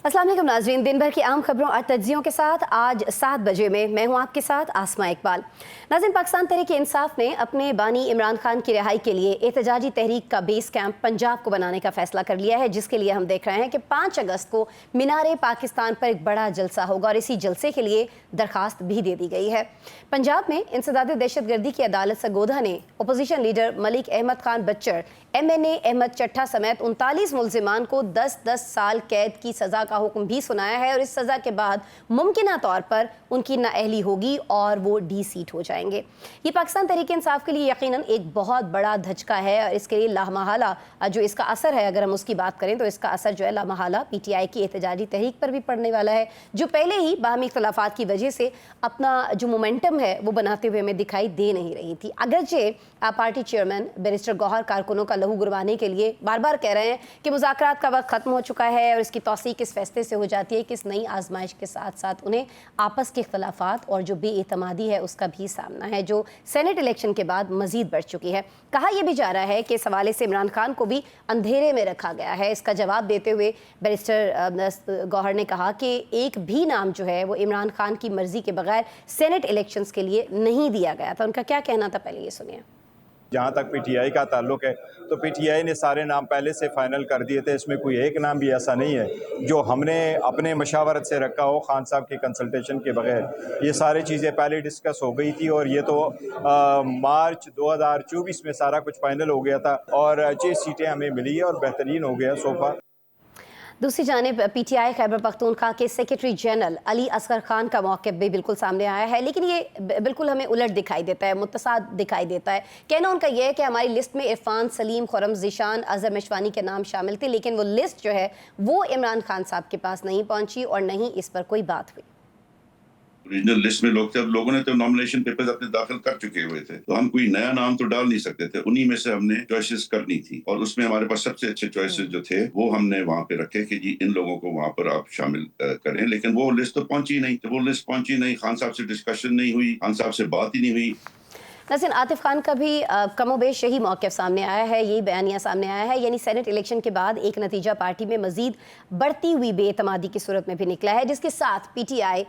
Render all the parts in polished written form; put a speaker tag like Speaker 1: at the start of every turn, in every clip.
Speaker 1: अस्सलाम वालेकुम नाज़रीन, दिन भर की आम खबरों और तज्जियों के साथ आज 7 बजे में मैं हूं आपके साथ आसमा इकबाल। नाज़रीन, पाकिस्तान तहरीक-ए-इंसाफ ने अपने बानी इमरान खान की रिहाई के लिए एहतजाजी तहरीक का बेस कैंप पंजाब को बनाने का फैसला कर लिया है, जिसके लिए हम देख रहे हैं कि 5 अगस्त को मीनार पाकिस्तान पर एक बड़ा जलसा होगा और इसी जलसे के लिए दरखास्त भी दे दी गई है। पंजाब में इंसदाद दहशतगर्दी की अदालत सरगोधा ने opposition leader Malik Ahmad Khan बच्चर, MNA Ahmad चट्टा समेत 39 मुल्जिमान को 10-10 साल कैद की सज़ा का हुक्म भी सुनाया है और इस सज़ा के बाद मुमकिना तौर पर उनकी नाअहली होगी और वो डी-सीट हो जाएंगे। ये पाकिस्तान तहरीक-ए-इंसाफ के लिए यकीनन एक बहुत बड़ा धचका है और इसके लिए लामहला जो इसका असर है, अगर हम उसकी बात करें तो इसका असर जो है लामहला PTI की एहतजाजी तहरीक पर भी पड़ने वाला है, जो पहले ही बाहमी इख्तलाफात की वजह से अपना जो मोमेंटम है वो बनाते हुए हमें दिखाई दे नहीं रही थी। अगरचे पार्टी चेयरमैन बैरिस्टर गौहर कारकुनों का लहू गुरबाने के लिए बार बार कह रहे हैं कि मुज़ाकरात का वक्त ख़त्म हो चुका है और इसकी तौसीक इस फैसले से हो जाती है कि इस नई आजमाइश के साथ साथ उन्हें आपस के इख्तलाफात और जो बेएतमादी है उसका भी सामना है, जो सेनेट इलेक्शन के बाद मजीद बढ़ चुकी है। कहा यह भी जा रहा है कि इस हवाले से इमरान खान को भी अंधेरे में रखा गया है। इसका जवाब देते हुए बैरिस्टर गौहर ने कहा कि एक भी नाम जो है वो इमरान खान की मर्जी के बगैर सेनेट इलेक्शंस के लिए नहीं दिया गया था। उनका क्या कहना था, पहले ये सुनिए।
Speaker 2: जहाँ तक PTI का ताल्लुक है तो PTI ने सारे नाम पहले से फाइनल कर दिए थे। इसमें कोई एक नाम भी ऐसा नहीं है जो हमने अपने मशावरत से रखा हो, खान साहब की कंसल्टेशन के बगैर। ये सारी चीज़ें पहले डिस्कस हो गई थी और ये तो मार्च 2024 में सारा कुछ फाइनल हो गया था और अच्छी सीटें हमें मिली है और बेहतरीन हो गया सोफा।
Speaker 1: दूसरी जानिब PTI खैबर पख्तूनख्वा के सेक्रेटरी जनरल अली असगर खान का मौक़िफ़ भी बिल्कुल सामने आया है, लेकिन ये बिल्कुल हमें उलट दिखाई देता है, मुतसाद दिखाई देता है। कहना उनका यह है कि हमारी लिस्ट में इरफान, सलीम, खुरम, ज़ीशान, अज़हर मिशवानी के नाम शामिल थे, लेकिन वो लिस्ट जो है वो इमरान खान साहब के पास नहीं पहुँची और नहीं इस पर कोई बात हुई।
Speaker 3: ओरिजिनल लिस्ट में लोग थे, अब लोगों ने तो नॉमिनेशन पेपर्स अपने दाखिल कर चुके हुए थे, तो हम कोई नया नाम तो डाल नहीं सकते थे। उन्हीं में से हमने चॉइसेस करनी थी और उसमें हमारे पास सबसे अच्छे चॉइसेस जो थे वो हमने वहां पे रखे कि जी इन लोगों को वहां पर आप शामिल करें। लेकिन वो लिस्ट तो पहुंची नहीं, तो वो लिस्ट पहुंची नहीं, खान साहब से डिस्कशन नहीं हुई, खान साहब से बात ही नहीं हुई।
Speaker 1: नाज़रीन, आतिफ खान का भी कमोबेश यही मौक़िफ़ सामने आया है, यही बयानिया सामने आया है। यानी सेनेट इलेक्शन के बाद एक नतीजा पार्टी में मजीद बढ़ती हुई बेएतमादी की सूरत में भी निकला है, जिसके साथ PTI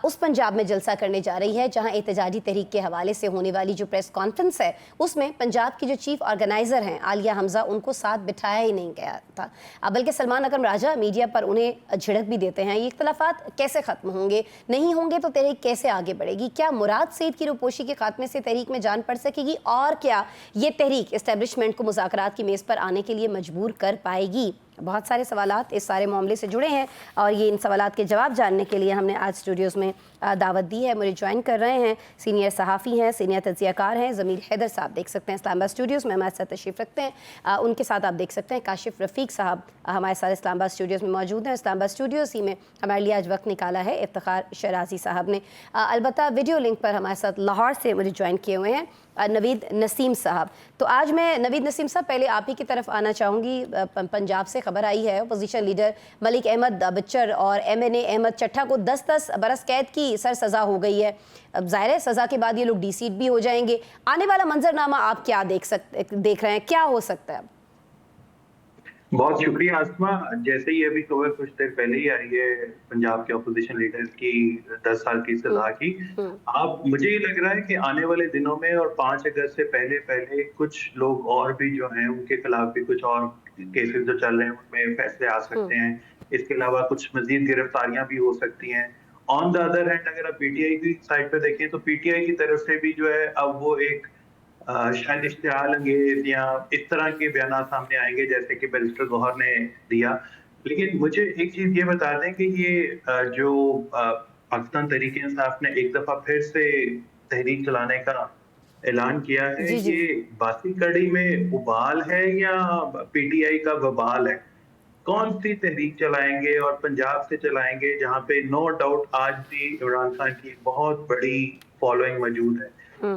Speaker 1: उस पंजाब में जलसा करने जा रही है जहां एहतजाजी तहरीक के हवाले से होने वाली जो प्रेस कॉन्फ्रेंस है उसमें पंजाब की जो चीफ ऑर्गेनाइज़र हैं आलिया हमजा, उनको साथ बिठाया ही नहीं गया था, बल्कि सलमान अकरम राजा मीडिया पर उन्हें झिड़क भी देते हैं। ये इख्तलाफात कैसे ख़त्म होंगे, नहीं होंगे तो तहरीक कैसे आगे बढ़ेगी? क्या मुराद सईद की रूपोशी के खात्मे से तहरीक में जान पड़ सकेगी और क्या ये तहरीक एस्टेब्लिशमेंट को मुज़ाकरात की मेज़ पर आने के लिए मजबूर कर पाएगी? बहुत सारे सवालात इस सारे मामले से जुड़े हैं और ये इन सवालात के जवाब जानने के लिए हमने आज स्टूडियोज़ में दावत दी है। मुझे ज्वाइन कर रहे हैं सीनियर सहाफ़ी हैं, सीनियर तज्ज़ियाकार हैं ज़मीर हैदर साहब, देख सकते हैं इस्लामाबाद स्टूडियोज़ में हमारे साथ तशरीफ़ रखते हैं। उनके साथ आप देख सकते हैं काशिफ़ रफ़ीक साहब हमारे साथ इस्लामाबाद स्टूडियोज़ में मौजूद हैं। इस्लामाबाद स्टूडियोज़ ही में हमारे लिए आज वक्त निकाला है इफ्तिखार शराजी साहब ने। अलबत्ता वीडियो लिंक पर हमारे साथ लाहौर से मुझे ज्वाइन किए हुए हैं नवीद नसीम साहब। तो आज मैं नवीद नसीम साहब पहले आप ही की तरफ आना चाहूँगी। पंजाब से खबर आई है अपोजिशन लीडर मलिक अहमद बच्चर और MNA अहमद चट्टा को 10-10 बरस कैद की सर सज़ा हो गई है। अब ज़ाहिर है सज़ा के बाद ये लोग डी-सीट भी हो जाएंगे। आने वाला मंजरनामा आप क्या देख रहे हैं, क्या हो सकता है?
Speaker 4: बहुत शुक्रिया आसमा। जैसे ही अभी खबर कुछ देर पहले ही आई है पंजाब के अपोजिशन लीडर की 10 साल की सजा की, अब मुझे ये लग रहा है कि आने वाले दिनों में और 5 अगस्त से पहले पहले कुछ लोग और भी जो हैं उनके खिलाफ भी कुछ और केसेस जो चल रहे हैं उनमें फैसले आ सकते हैं। इसके अलावा कुछ मजीद गिरफ्तारियां भी हो सकती हैं। ऑन द अदर हैंड अगर आप PTI की साइड पे देखें तो PTI की तरफ से भी जो है अब वो एक शायद इश्तिहाल अंगेज या इस तरह के बयान सामने आएंगे जैसे कि बैरिस्टर गौहर ने दिया। लेकिन मुझे एक चीज ये बता दें कि ये जो पाकिस्तान तहरीक-ए-इंसाफ ने एक दफा फिर से तहरीक चलाने का ऐलान किया है,
Speaker 1: जी जी।
Speaker 4: ये बासी कड़ी में उबाल है या PTI का वबाल है? कौन सी तहरीक चलाएंगे और पंजाब से चलाएंगे जहां पे नो डाउट आज भी इमरान खान की बहुत बड़ी फॉलोइंग मौजूद है,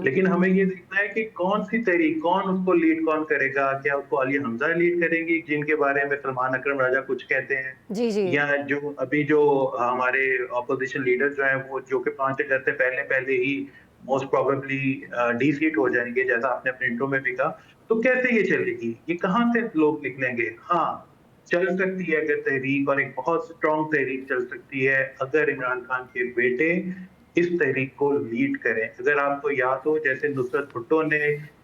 Speaker 4: लेकिन हमें ये देखना है कि कौन सी तहरीक, कौन उसको लीड कौन करेगा? क्या उसको आलिया हमजा लीड करेंगी जिनके बारे में सलमान अकरम राजा कुछ कहते हैं,
Speaker 1: जी जी।
Speaker 4: या जो अभी जो हमारे ऑपोजिशन लीडर जो हैं वो जो कि 5 अगस्त से पहले पहले ही मोस्ट प्रोबेबली डी-सीट हो जाएंगे जैसा आपने अपने इंट्रो में भी कहा, तो कैसे ये चलेगी? ये कहाँ से लोग निकलेंगे? हाँ, चल सकती है अगर तहरीक, और एक बहुत स्ट्रॉन्ग तहरीक चल सकती है अगर इमरान खान के बेटे इस तहरीक को लीड करें। अगर आपको याद हो, जैसे नुसरत भुट्टो ने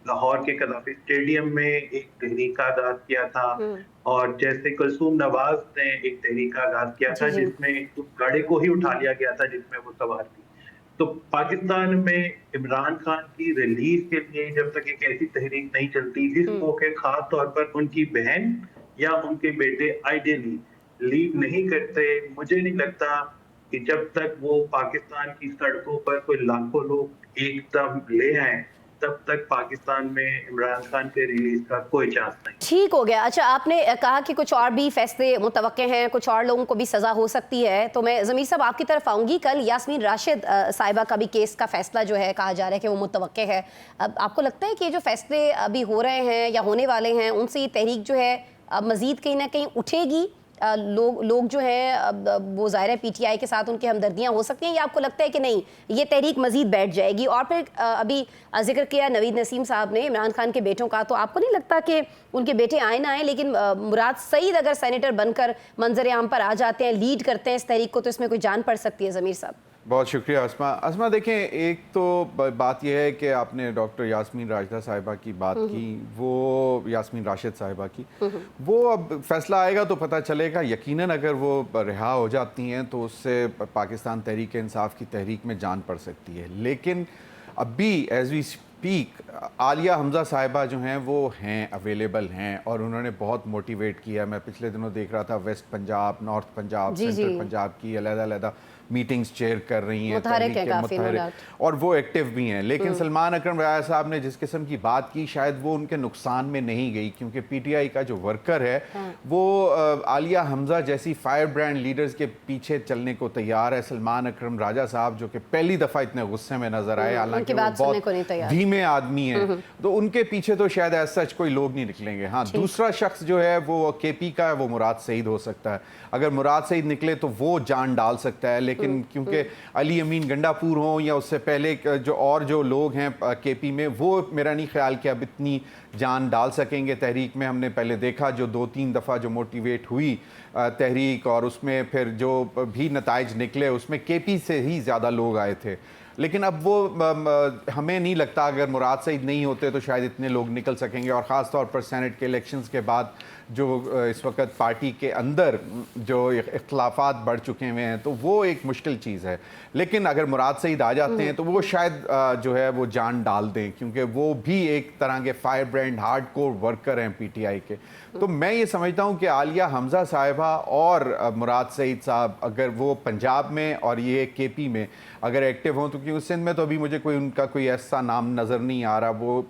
Speaker 4: लाहौर के कदाफी स्टेडियम में एक तहरीक का आगाज किया था, और जैसे कुलसूम नवाज ने एक तहरीक का आगाज किया था
Speaker 1: जी जी।
Speaker 4: जिसमें उस गाड़ी को ही उठा लिया गया था जिसमें वो सवार थी। तो पाकिस्तान में इमरान खान की रिलीज के लिए जब तक एक ऐसी तहरीक नहीं चलती जिस मौके खास तौर पर उनकी बहन या उनके बेटे आइडियली लीड नहीं करते, मुझे नहीं लगता कि जब तक वो पाकिस्तान की सड़कों पर कोई लाखों लोग एकदम ले आए, तब तक पाकिस्तान में इमरान खान के रिलीज का कोई चांस नहीं।
Speaker 1: ठीक हो गया। अच्छा, आपने कहा कि कुछ और भी फैसले मुतवक्के हैं, कुछ और लोगों को भी सज़ा हो सकती है, तो मैं ज़मीर साहब आपकी तरफ आऊँगी। कल यास्मीन राशिद साहिबा का भी केस का फैसला जो है कहा जा रहा है कि वो मुतवक्के है। अब आपको लगता है कि ये जो फैसले अभी हो रहे हैं या होने वाले हैं, उनसे ये तहरीक जो है मज़ीद कहीं ना कहीं उठेगी? लोग जो हैं वो ज़ाहिर है पीटीआई के साथ उनकी हमदर्दियाँ हो सकती हैं, या आपको लगता है कि नहीं ये तहरीक मज़ीद बैठ जाएगी? और फिर अभी जिक्र किया नवीद नसीम साहब ने इमरान खान के बेटों का, तो आपको नहीं लगता कि उनके बेटे आए ना आए, लेकिन मुराद सईद अगर सेनेटर बनकर मंजर आम पर आ जाते हैं, लीड करते हैं इस तहरीक को, तो इसमें कोई जान पड़ सकती है? ज़मीर साहब।
Speaker 5: बहुत शुक्रिया अस्मा। अस्मा देखें, एक तो बात यह है कि आपने डॉक्टर यास्मीन राशिदा साहिबा की बात की, वो यास्मीन राशिद साहिबा की, वो अब फैसला आएगा तो पता चलेगा। यकीनन अगर वो रिहा हो जाती हैं तो उससे पाकिस्तान तहरीक इंसाफ की तहरीक में जान पड़ सकती है। लेकिन अभी as we speak Aliya Hamza साहिबा जो हैं वो हैं, अवेलेबल हैं, और उन्होंने बहुत मोटिवेट किया। मैं पिछले दिनों देख रहा था west Punjab, north Punjab, central Punjab की अलग-अलग मीटिंग्स चेयर कर रही हैं, मुतहरिक, और वो एक्टिव भी हैं। लेकिन सलमान अकरम राजा साहब ने जिस किस्म की बात की, शायद वो उनके नुकसान में नहीं गई, क्योंकि पीटीआई का जो वर्कर है वो आलिया हमज़ा जैसी फायर ब्रांड लीडर्स के पीछे चलने को तैयार है। सलमान अकरम राजा साहब जो कि पहली दफ़ा इतने गुस्से में नजर आए, हालांकि वो बहुत धीमे आदमी हैं, तो उनके पीछे तो शायद ऐसा सच कोई लोग नहीं निकलेंगे। हाँ, दूसरा शख्स जो है वो केपी का है, वो मुराद सईद हो सकता है। अगर मुराद सईद निकले तो वो जान डाल सकता है, लेकिन क्योंकि अली अमीन गंडापुर हों या उससे पहले जो लोग हैं केपी में, वो मेरा नहीं ख्याल कि अब इतनी जान डाल सकेंगे तहरीक में। हमने पहले देखा जो 2-3 दफ़ा जो मोटिवेट हुई तहरीक, और उसमें फिर जो भी नताइज निकले उसमें केपी से ही ज़्यादा लोग आए थे। लेकिन अब वो हमें नहीं लगता, अगर मुराद सईद नहीं होते तो शायद इतने लोग निकल सकेंगे। और ख़ास तौर पर सेनेट के इलेक्शंस के बाद जो इस वक्त पार्टी के अंदर जो इख्तलाफात बढ़ चुके हुए हैं, तो वो एक मुश्किल चीज़ है। लेकिन अगर मुराद सईद आ जाते हैं तो वो शायद जो है वो जान डाल दें, क्योंकि वो भी एक तरह के fire brand hard core worker हैं पीटीआई के। तो मैं ये समझता हूँ कि आलिया हमज़ा साहिबा और मुराद सईद साहब अगर वो पंजाब में और ये केपी में अगर एक्टिव हों, तो क्योंकि सिंध में तो अभी मुझे उनका कोई ऐसा नाम नज़र नहीं आ रहा वो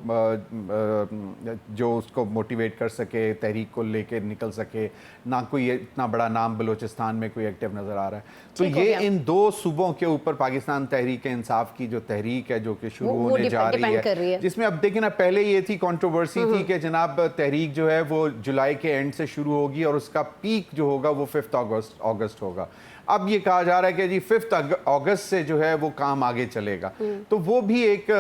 Speaker 5: जो उसको मोटिवेट कर सके, तहरीक को लेके निकल सके। ना कोई इतना बड़ा नाम बलोचिस्तान में कोई एक्टिव नज़र आ रहा है। तो ये इन दो सूबों के ऊपर पाकिस्तान तहरीक इंसाफ की जो तहरीक है जो कि शुरू होने जा रही है, जिसमें अब देखिए ना, पहले ये थी कंट्रोवर्सी थी कि जनाब तहरीक जो है वो जुलाई के एंड से शुरू होगी और उसका पीक जो होगा वो 5 अगस्त होगा। अब ये कहा जा रहा है कि जी 5 अगस्त से जो है वो काम आगे चलेगा। तो वो भी एक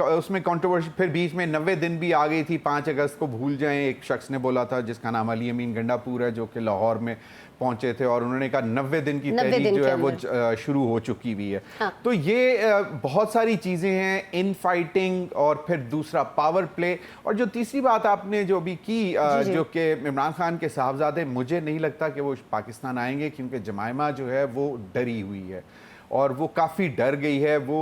Speaker 5: उसमें कंट्रोवर्सी, फिर बीच में 90 दिन भी आ गई थी, 5 अगस्त को भूल जाएं, एक शख्स ने बोला था जिसका नाम अली अमीन गंडापुर है, जो कि लाहौर में पहुंचे थे, और उन्होंने कहा 90 दिन की तहरीक जो है वो शुरू हो चुकी हुई है। हाँ। तो ये बहुत सारी चीज़ें हैं, इन फाइटिंग, और फिर दूसरा पावर प्ले, और जो तीसरी बात आपने जो भी की जो कि इमरान खान के साहबजादे, मुझे नहीं लगता कि वो पाकिस्तान आएंगे, क्योंकि जमाइमा जो है वो डरी हुई है और वो काफ़ी डर गई है। वो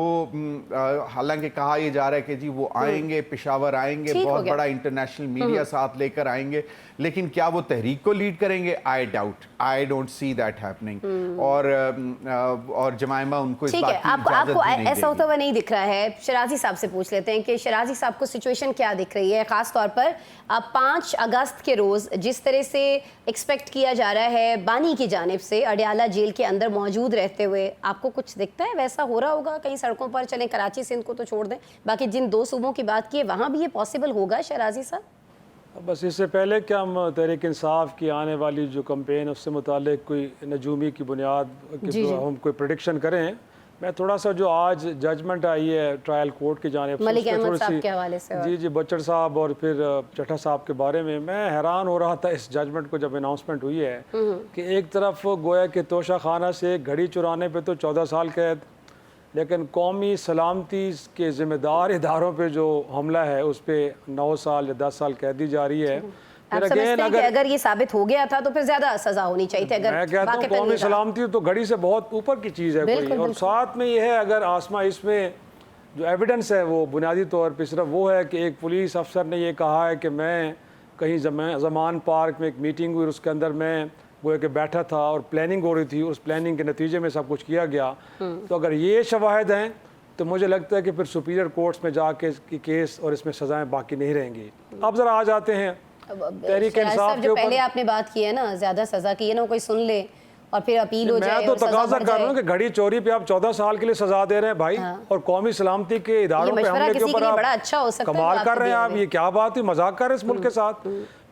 Speaker 5: हालांकि कहा यह जा रहा है कि जी वो आएंगे, पेशावर आएंगे, बहुत बड़ा इंटरनेशनल मीडिया साथ लेकर आएंगे, लेकिन क्या वो तहरीक को लीड करेंगे? I don't see that happening. और जमाइमा उनको इस बात की इजाजत
Speaker 1: आपको ऐसा होता हुआ नहीं दिख रहा है। शराजी साहब से पूछ लेते हैं कि शराजी साहब को सिचुएशन क्या दिख रही है, खास तौर पर 5 अगस्त के रोज़ जिस तरह से एक्सपेक्ट किया जा रहा है बानी की जानिब से अडयाला जेल के अंदर मौजूद रहते हुए, आपको कुछ दिखता है वैसा हो रहा होगा कहीं सड़कों पर? चलें कराची सिंध को तो छोड़ दें, बाकी जिन 2 सूबों की बात की है वहाँ भी ये पॉसिबल होगा शराजी साहब?
Speaker 6: बस इससे पहले कि हम तहरीक इंसाफ की आने वाली जो कैंपेन उससे मुतालिक कोई नजूमी की बुनियाद हम कोई प्रेडिक्शन करें, मैं थोड़ा सा जो आज जजमेंट आई है ट्रायल कोर्ट की जानिब से,
Speaker 1: मलिक
Speaker 6: उस पे
Speaker 1: अहमद
Speaker 6: थोड़ी
Speaker 1: साहब
Speaker 6: सी-
Speaker 1: के हवाले से
Speaker 6: जी जी बच्चर साहब और फिर चट्टा साहब के बारे में मैं हैरान हो रहा था इस जजमेंट को जब अनाउंसमेंट हुई है कि एक तरफ गोया कि तोशा खाना से घड़ी चुराने पे तो 14 साल कैद, लेकिन कौमी सलामती के ज़िम्मेदार इदारों पे जो हमला है उस पर 9 साल या 10 साल कैद दी जा रही है।
Speaker 1: आप
Speaker 6: फिर
Speaker 1: समझते
Speaker 6: अगेन
Speaker 1: हैं कि अगर ये साबित हो गया था तो फिर ज्यादा सजा होनी चाहिए थी? अगर
Speaker 6: मैं कहता हूँ
Speaker 1: वाकई
Speaker 6: कौमी
Speaker 1: नहीं था।
Speaker 6: सलामती तो घड़ी से बहुत ऊपर की चीज़ है कोई।
Speaker 1: बिल्कुल,
Speaker 6: और
Speaker 1: बिल्कुल।
Speaker 6: साथ में ये है अगर आसमा इसमें जो एविडेंस है वो बुनियादी तौर पे सिर्फ वो है कि एक पुलिस अफसर ने ये कहा है कि मैं कहीं ज़मान पार्क में एक मीटिंग हुई, उसके अंदर मैं वो कि बैठा था और प्लानिंग हो रही थी, उस प्लानिंग के नतीजे में सब कुछ किया गया। तो अगर ये शवाहिद हैं तो मुझे लगता है कि फिर सुपीरियर कोर्ट्स में जाके केस और इसमें सज़ाएँ बाकी नहीं रहेंगी। अब ज़रा आ जाते हैं तहरीक
Speaker 1: शहजाद
Speaker 6: इंसाफ
Speaker 1: साहब
Speaker 6: के
Speaker 1: जो
Speaker 6: ऊपर।
Speaker 1: पहले आपने बात की है ना, ज्यादा सजा की है ना, कोई सुन ले और फिर अपील हो जाए
Speaker 6: मैं तो
Speaker 1: और सजा
Speaker 6: तकाजा
Speaker 1: बढ़
Speaker 6: कर रहा हूँ
Speaker 1: जाए।
Speaker 6: कि घड़ी चोरी पे आप 14 साल के लिए सजा दे रहे हैं भाई, और कौमी सलामती के इदारों पे
Speaker 1: मशवरा
Speaker 6: हमले के
Speaker 1: किसी के
Speaker 6: ऊपर
Speaker 1: लिए
Speaker 6: आप
Speaker 1: बड़ा अच्छा हो सकता है,
Speaker 6: कमाल
Speaker 1: वो
Speaker 6: कर
Speaker 1: आपको
Speaker 6: रहे हैं।
Speaker 1: दिया
Speaker 6: आप
Speaker 1: हुआ
Speaker 6: ये क्या बात है, मजाक कर रहे हैं इस मुल्क के साथ।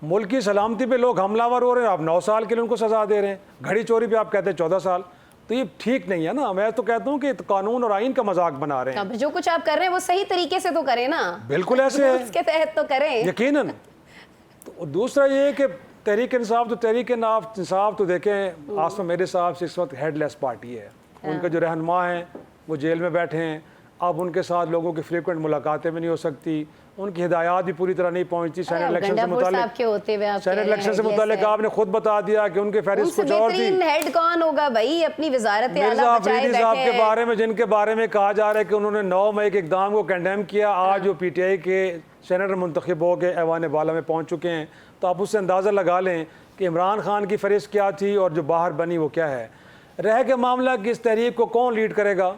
Speaker 6: मुल्क की सलामती पे लोग हमलावर हो रहे हैं, आप 9 साल के लिए उनको सजा दे रहे हैं। घड़ी चोरी पे आप कहते हैं 14 साल, तो ये ठीक नहीं है ना। मैं तो कहता हूँ कि कानून और आइन का मजाक बना रहे हैं।
Speaker 1: अब जो कुछ आप कर रहे हैं वो सही तरीके से तो करें ना,
Speaker 6: बिल्कुल ऐसे है,
Speaker 1: उसके तहत तो करें।
Speaker 6: यकीनन। तो दूसरा ये है कि तहरीक इंसाफ तो देखें आसमा मेरे हिसाब से इस वक्त हेडलेस पार्टी है। उनके जो रहनुमा हैं वो जेल में बैठे हैं, अब उनके साथ लोगों की फ्रीक्वेंट मुलाकातें भी नहीं हो सकती, उनकी हिदायत भी पूरी तरह नहीं पहुंचती। सेनेट इलेक्शन से मुतालिक आपने खुद बता दिया कि उनके फहरिस्त कुछ और थी।
Speaker 1: हेड कौन होगा भाई, अपनी वजारत
Speaker 6: मिर्जा अफरीदी साहब के बारे में, जिनके बारे में कहा जा रहा है कि उन्होंने 9 मई के इक़दाम को कंडेम किया, आज वो PTI के सेनेटर मुंतखब हो के ऐवान बाला में पहुँच चुके हैं। तो आप उससे अंदाज़ा लगा लें कि इमरान खान की फहरिस्त क्या थी और जो बाहर बनी वो क्या है। रह के मामला कि इस तहरीक को कौन लीड करेगा,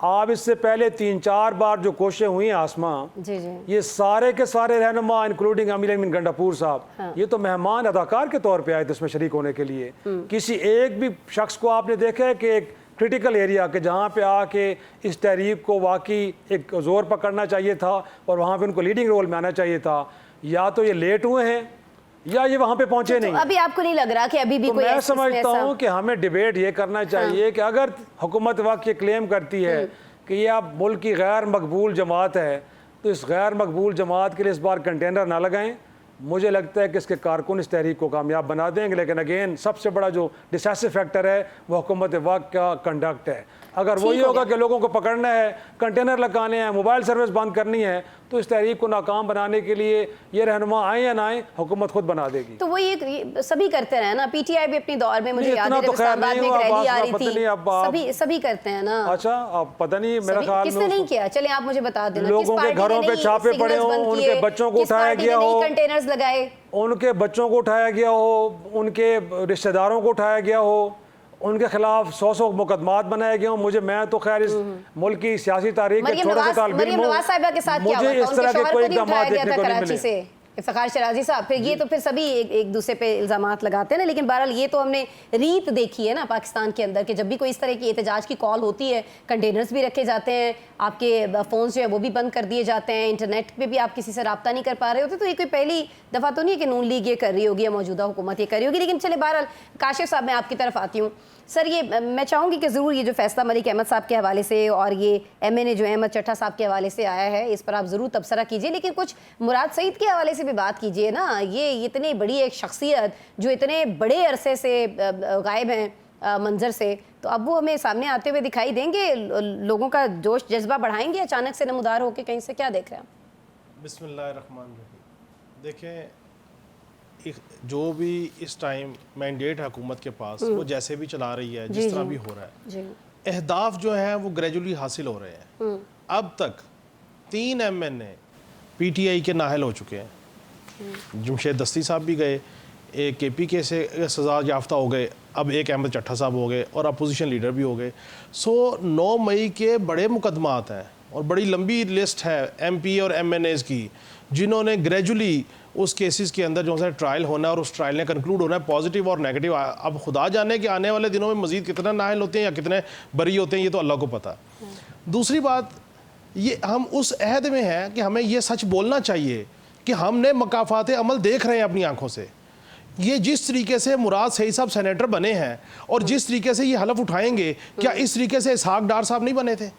Speaker 6: आप इससे पहले 3-4 बार जो कोशिशें हुई हैं आसमा,
Speaker 1: जी जी,
Speaker 6: ये सारे के सारे रहनुमा इंक्लूडिंग अमीर अमीन गंडापुर साहब, ये तो मेहमान अदाकार के तौर पे आए थे इसमें शरीक होने के लिए। किसी एक भी शख्स को आपने देखा है कि एक क्रिटिकल एरिया के जहाँ पे आके इस तहरीक को वाकई एक जोर पकड़ना चाहिए था और वहाँ पे उनको लीडिंग रोल में आना चाहिए था, या तो ये लेट हुए हैं या ये वहाँ पे पहुँचे नहीं।
Speaker 1: अभी आपको नहीं लग रहा कि अभी भी
Speaker 6: तो
Speaker 1: कोई
Speaker 6: मैं
Speaker 1: ऐसा-
Speaker 6: समझता हूँ कि हमें डिबेट ये करना चाहिए कि अगर हुकूमत वक्त ये क्लेम करती है कि ये आप मुल्क की गैर मकबूल जमात है, तो इस गैर मकबूल जमात के लिए इस बार कंटेनर ना लगाएं। मुझे लगता है कि इसके कारकुन इस तहरीक को कामयाब बना देंगे, लेकिन अगेन सबसे बड़ा जो डिसाइसिव फैक्टर है वो हुकूमत वक्त का कंडक्ट है। अगर वही होगा कि लोगों को पकड़ना है, कंटेनर लगाने हैं, मोबाइल सर्विस बंद करनी है, तो इस तहरीक को नाकाम बनाने के लिए ये रहनुमा आए या ना आए, हुकूमत खुद बना देगी।
Speaker 1: तो वो ये सभी करते रहे ना, PTI भी अपनी दौर में, मुझे याद है
Speaker 6: इतना तो
Speaker 1: जब
Speaker 6: खैर
Speaker 1: इस्लामाबाद
Speaker 6: नहीं
Speaker 1: में एक
Speaker 6: हुआ,
Speaker 1: रैली आ
Speaker 6: बात
Speaker 1: रही
Speaker 6: पता
Speaker 1: थी,
Speaker 6: नहीं अब आप-
Speaker 1: सभी करते हैं ना।
Speaker 6: अच्छा, अब पता नहीं, मेरा
Speaker 1: सभी-
Speaker 6: ख्याल
Speaker 1: किसने
Speaker 6: में
Speaker 1: नहीं किया, चले आप मुझे बता देना।
Speaker 6: लोगों के घरों पे छापे पड़े हों, उनके बच्चों को उठाया गया हो,
Speaker 1: कंटेनर्स लगाए,
Speaker 6: उनके बच्चों को उठाया गया हो, उनके रिश्तेदारों को उठाया गया हो, उनके खिलाफ 100 मुकदमात बनाए गए हों। मैं तो खैर इस मुल्क की सियासी तारीख के छोटे से तालिब इल्म हूं,
Speaker 1: नवाज साहिबा के साथ क्या हुआ
Speaker 6: मुझे
Speaker 1: था?
Speaker 6: इस
Speaker 1: उनके
Speaker 6: तरह के
Speaker 1: शौहर
Speaker 6: कोई
Speaker 1: को नहीं
Speaker 6: इक़दाम
Speaker 1: उठाया गया
Speaker 6: देखने
Speaker 1: था
Speaker 6: को नहीं
Speaker 1: कराची
Speaker 6: मिले।
Speaker 1: से, इफ्तिखार शराजी साहब। फिर ये तो फिर सभी एक दूसरे पे इल्जामात लगाते हैं ना, लेकिन बहरहाल ये तो हमने रीत देखी है ना पाकिस्तान के अंदर कि जब भी कोई इस तरह की एहतजाज की कॉल होती है, कंटेनर्स भी रखे जाते हैं, आपके फ़ोन जो है वो भी बंद कर दिए जाते हैं, इंटरनेट पे भी आप किसी से रब्ता नहीं कर पा रहे होते। तो ये कोई पहली दफ़ा तो नहीं है कि नून लीग ये कर रही होगी या मौजूदा हुकूमत ये कर रही होगी। लेकिन चले बहरहाल काशिफ साहब, मैं आपकी तरफ आती हूँ। सर, ये मैं चाहूँगी कि ज़रूर ये जो फैसला मलिक अहमद साहब के हवाले से और ये MNA जो अहमद चट्टा साहब के हवाले से आया है, इस पर आप ज़रूर तबसरा कीजिए, लेकिन कुछ मुराद सईद के हवाले से भी बात कीजिए ना। ये इतनी बड़ी एक शख्सियत जो इतने बड़े अरसे से गायब हैं मंजर से, तो अब वो हमें सामने आते हुए दिखाई देंगे, लोगों का जोश जज्बा बढ़ाएंगे अचानक से नमूदार होकर कहीं से, क्या देख रहे हैं आप?
Speaker 7: बिस्मिल्लाहिर्रहमानिर्रहीम। देखें, जो भी इस टाइम मैंडेट है हुकूमत के पास, वो जैसे भी चला रही है, जिस तरह भी हो रहा है, अहदाफ जो है वो ग्रेजुअली हासिल हो रहे हैं। अब तक 3 MNA PTI के नाहल हो चुके हैं। जमशेद दस्ती साहब भी गए, एक KPK से सजा याफ्ता हो गए, अब एक अहमद चट्टा साहब हो गए और अपोजिशन लीडर भी हो गए। 9 मई के बड़े मुकदमात हैं और बड़ी लंबी लिस्ट है MP और MNAs की, जिन्होंने ग्रेजुअली उस केसेस के अंदर जो है ट्रायल होना है और उस ट्रायल ने कंक्लूड होना है, पॉजिटिव और नेगेटिव। अब खुदा जाने कि आने वाले दिनों में मजीद कितना नाहल होते हैं या कितने बरी होते हैं, ये तो अल्लाह को पता। दूसरी बात, ये हम उस अहद में हैं कि हमें ये सच बोलना चाहिए कि हमने मकाफात अमल देख रहे हैं अपनी आंखों से। ये जिस तरीके से मुराद सईद साहब सेनेटर बने हैं और जिस तरीके से ये हलफ उठाएंगे, क्या इस तरीके से इसहाक डार साहब नहीं बने थे?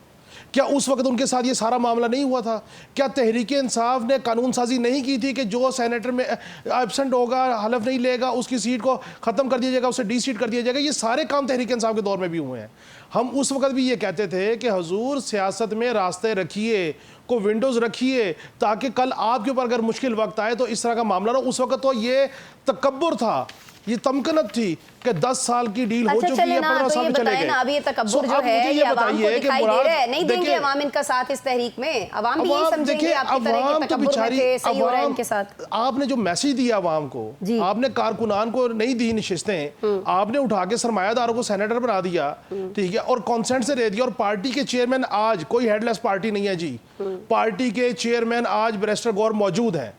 Speaker 7: क्या उस वक्त उनके साथ ये सारा मामला नहीं हुआ था? क्या तहरीक इंसाफ ने कानून साजी नहीं की थी कि जो सेनेटर में एब्सेंट होगा, हलफ नहीं लेगा, उसकी सीट को ख़त्म कर दिया जाएगा, उसे डी सीट कर दिया जाएगा? ये सारे काम तहरीक इंसाफ के दौर में भी हुए हैं। हम उस वक्त भी ये कहते थे कि हुजूर सियासत में रास्ते रखिए, को विंडोज़ रखिए, ताकि कल आपके ऊपर अगर मुश्किल वक्त आए तो इस तरह का मामला ना। उस वक्त तो ये तकब्बुर था, ये तमकनत थी कि 10 साल की डील हो चुकी है, 15 साल चले गए।
Speaker 1: अब ये तकब्बुर जो है ये अवाम को दिखाई दे रहा है, नहीं देंगे अवाम इनका साथ इस तहरीक में। अवाम भी यही समझेंगे आपकी तरह के तकब्बुर में थे, सही हो रहा है इनके साथ।
Speaker 7: आपने जो मैसेज दिया अवाम को, आपने कारकुनान को नहीं दी नशिस्तें, आपने उठा के सरमायादारों को सेनेटर बना दिया, ठीक है, और कॉन्सेंट से दे दिया। और पार्टी के चेयरमैन आज कोई हेडलेस पार्टी नहीं है जी, पार्टी के चेयरमैन आज बैरिस्टर गौर मौजूद हैं।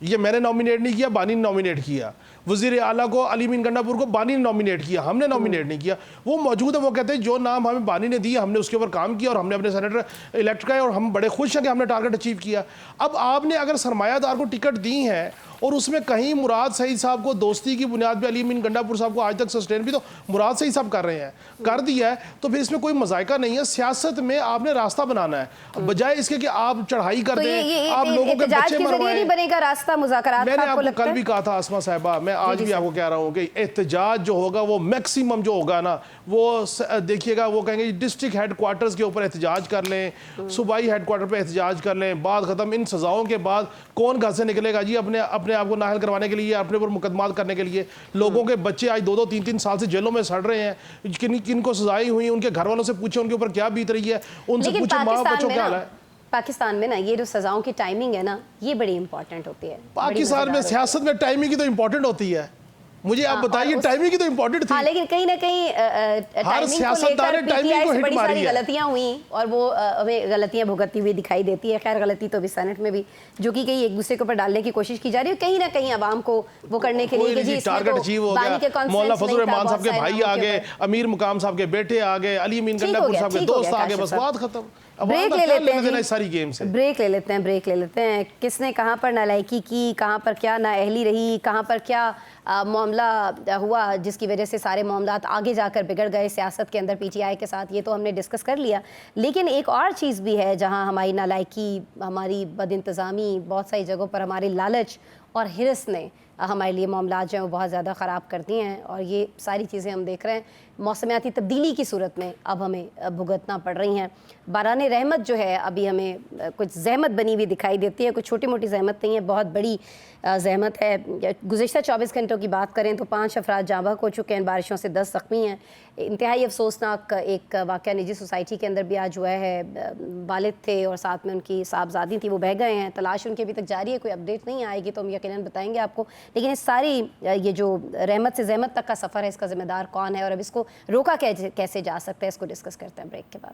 Speaker 7: ये मैंने नॉमिनेट नहीं किया, बानी ने नॉमिनेट किया। वजीर आला को अली मीन गंडापुर को बानी ने नॉमिनेट किया, हमने नॉमिनेट नहीं किया। वो मौजूद है, वो कहते हैं जो नाम हमें बानी ने दिया हमने उसके ऊपर काम किया और हमने अपने सेनेटर इलेक्ट किया और हम बड़े खुश हैं कि हमने टारगेट अचीव किया। अब आपने अगर सरमायादार को टिकट दी है और उसमें कहीं मुराद सईद साहब को दोस्ती की बुनियाद पर अली मीन गंडापुर साहब को आज तक सस्टेन भी तो मुराद सईद साहब कर रहे हैं, कर दिया है, तो फिर इसमें कोई मजायका नहीं है। सियासत में आपने रास्ता बनाना है, बजाय इसके कि आप चढ़ाई कर दें, आप लोगों के बच्चे मरवाएं।
Speaker 1: बनेगा रास्ता मुज़ाकरात का।
Speaker 7: मैंने आपको कल भी कहा था आसमा साहिबा, मैं आज भी आपको कह रहा हूँ कि एहतजाज जो होगा वो मैक्सिमम जो होगा ना, वो देखिएगा, वो कहेंगे डिस्ट्रिक्ट हेडक्वार्टर्स के ऊपर एहतजाज कर लें, सूबाई हेडक्वार्टर पे एहतजाज कर लें, बात खत्म। इन सजाओं के बाद कौन घर से निकलेगा जी अपने आप को नाहल करवाने के लिए, अपने ऊपर मुकदमात करने के लिए? लोगों के बच्चे आज 2-2, 3-3 साल से जेलों में सड़ रहे हैं। किनको सजाएं हुई, उनके घर वालों से पूछे उनके ऊपर क्या बीत रही है, उनसे पूछे माँ बच्चों क्या हाल है।
Speaker 1: पाकिस्तान में ना ये जो सजाओं की टाइमिंग है ना, ये बड़ी इंपॉर्टेंट होती है।
Speaker 7: पाकिस्तान में सियासत में टाइमिंग की तो इंपॉर्टेंट होती है। मुझे आप बताइए, टाइमिंग की तो इंपॉर्टेंट थी।
Speaker 1: हाँ, लेकिन कहीं ना कहीं
Speaker 7: हर सियासतदान ने टाइमिंग को हिट
Speaker 1: बड़ी
Speaker 7: मारी
Speaker 1: सारी
Speaker 7: है।
Speaker 1: गलतियां हुई और वो हमें गलतियां भुगतती हुई दिखाई देती है। खैर, गलती तो अभी सेनेट में भी जो कि कहीं एक दूसरे के ऊपर डालने की कोशिश की जा रही है, कहीं ना कहीं आवाम को वो करने के लिए कि जी
Speaker 7: टारगेट अचीव हो गया। मौलाना फजल रहमान साहब के भाई आ गए, अमीर मुकाम साहब के बेटे आ गए, अली मीन गंडापुर साहब के दोस्त आ गए, बस बात खत्म।
Speaker 1: ब्रेक ले लेते हैं,
Speaker 7: सारी गेम से
Speaker 1: ब्रेक ले लेते हैं। किसने कहाँ पर नालायकी की, कहाँ पर क्या नाअहली रही, कहाँ पर क्या मामला हुआ जिसकी वजह से सारे मामलात आगे जाकर बिगड़ गए सियासत के अंदर पीटीआई के साथ, ये तो हमने डिस्कस कर लिया। लेकिन एक और चीज़ भी है जहाँ हमारी नालायकी, हमारी बदइंतज़ामी, बहुत सारी जगहों पर हमारे लालच और हिरस ने हमारे लिए मामलात जो हैं वो बहुत ज़्यादा ख़राब करती हैं। और ये सारी चीज़ें हम देख रहे हैं मौसमियाती तब्दीली की सूरत में अब हमें भुगतना पड़ रही हैं। बाराने रहमत जो है अभी हमें कुछ जहमत बनी हुई दिखाई देती है, कुछ छोटी मोटी जहमत नहीं है, बहुत बड़ी जहमत है। गुज़िश्ता 24 घंटों की बात करें तो 5 अफराद जाँ बहक हो चुके हैं, बारिशों से 10 ज़ख्मी हैं। इंतहाई अफसोसनाक एक वाक़या निजी सोसाइटी के अंदर भी आज हुआ है। वालिद थे और साथ में उनकी साहबजादी थी, वो बह गए हैं। तलाश उनकी अभी तक जारी है, कोई अपडेट नहीं आएगी तो हम यकीनन बताएंगे आपको। लेकिन इस सारी ये जो रहमत से जहमत तक का सफ़र है, इसका ज़िम्मेदार कौन है और अब इसको रोका कैसे जा सकता है, इसको डिस्कस करते हैं ब्रेक के बाद।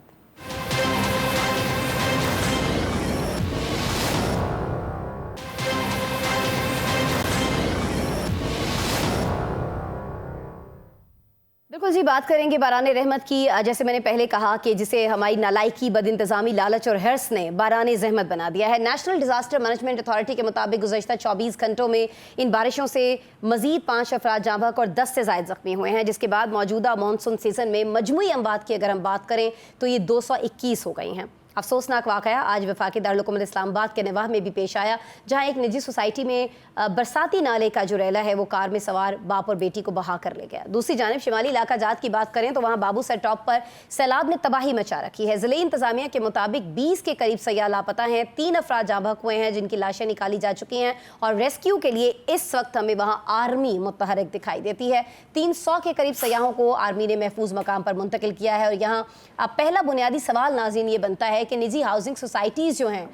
Speaker 1: बिल्कुल जी, बात करेंगे बाराने रहमत की। जैसे मैंने पहले कहा कि जिसे हमारी नालायकी, बदइंतज़ामी, लालच और हर्स ने बाराने ज़हमत बना दिया है। नेशनल डिज़ास्टर मैनेजमेंट अथॉरिटी के मुताबिक गुज़श्ता 24 घंटों में इन बारिशों से मज़ीद 5 अफराद जाँ बहक और 10 से ज़ायद ज़ख्मी हुए हैं, जिसके बाद मौजूदा मानसून सीज़न में मजमूई अमवात की अगर हम बात करें तो ये 221 हो गई हैं। अफसोसनाक वाक़या आज वफाकी दारुल हुकूमत इस्लामाबाद के नवाह में भी पेश आया, जहां एक निजी सोसाइटी में बरसाती नाले का जो रैला है वो कार में सवार बाप और बेटी को बहा कर ले गया। दूसरी जानिब शिमाली इलाका जात की बात करें तो वहां बाबू सर टॉप पर सैलाब ने तबाही मचा रखी है। ज़िले इंतजामिया के मुताबिक 20 के करीब सयाह लापता हैं, 3 अफराद जाँ बहक हुए हैं जिनकी लाशें निकाली जा चुकी हैं और रेस्क्यू के लिए इस वक्त हमें वहाँ आर्मी मुतहरक दिखाई देती है। 300 के करीब सयाहों को आर्मी ने महफूज मकाम पर मुंतकिल किया है। और यहाँ पहला बुनियादी सवाल नाज़रीन ये बनता है कि निजी हाउसिंग सोसाइटीज़ जो हैं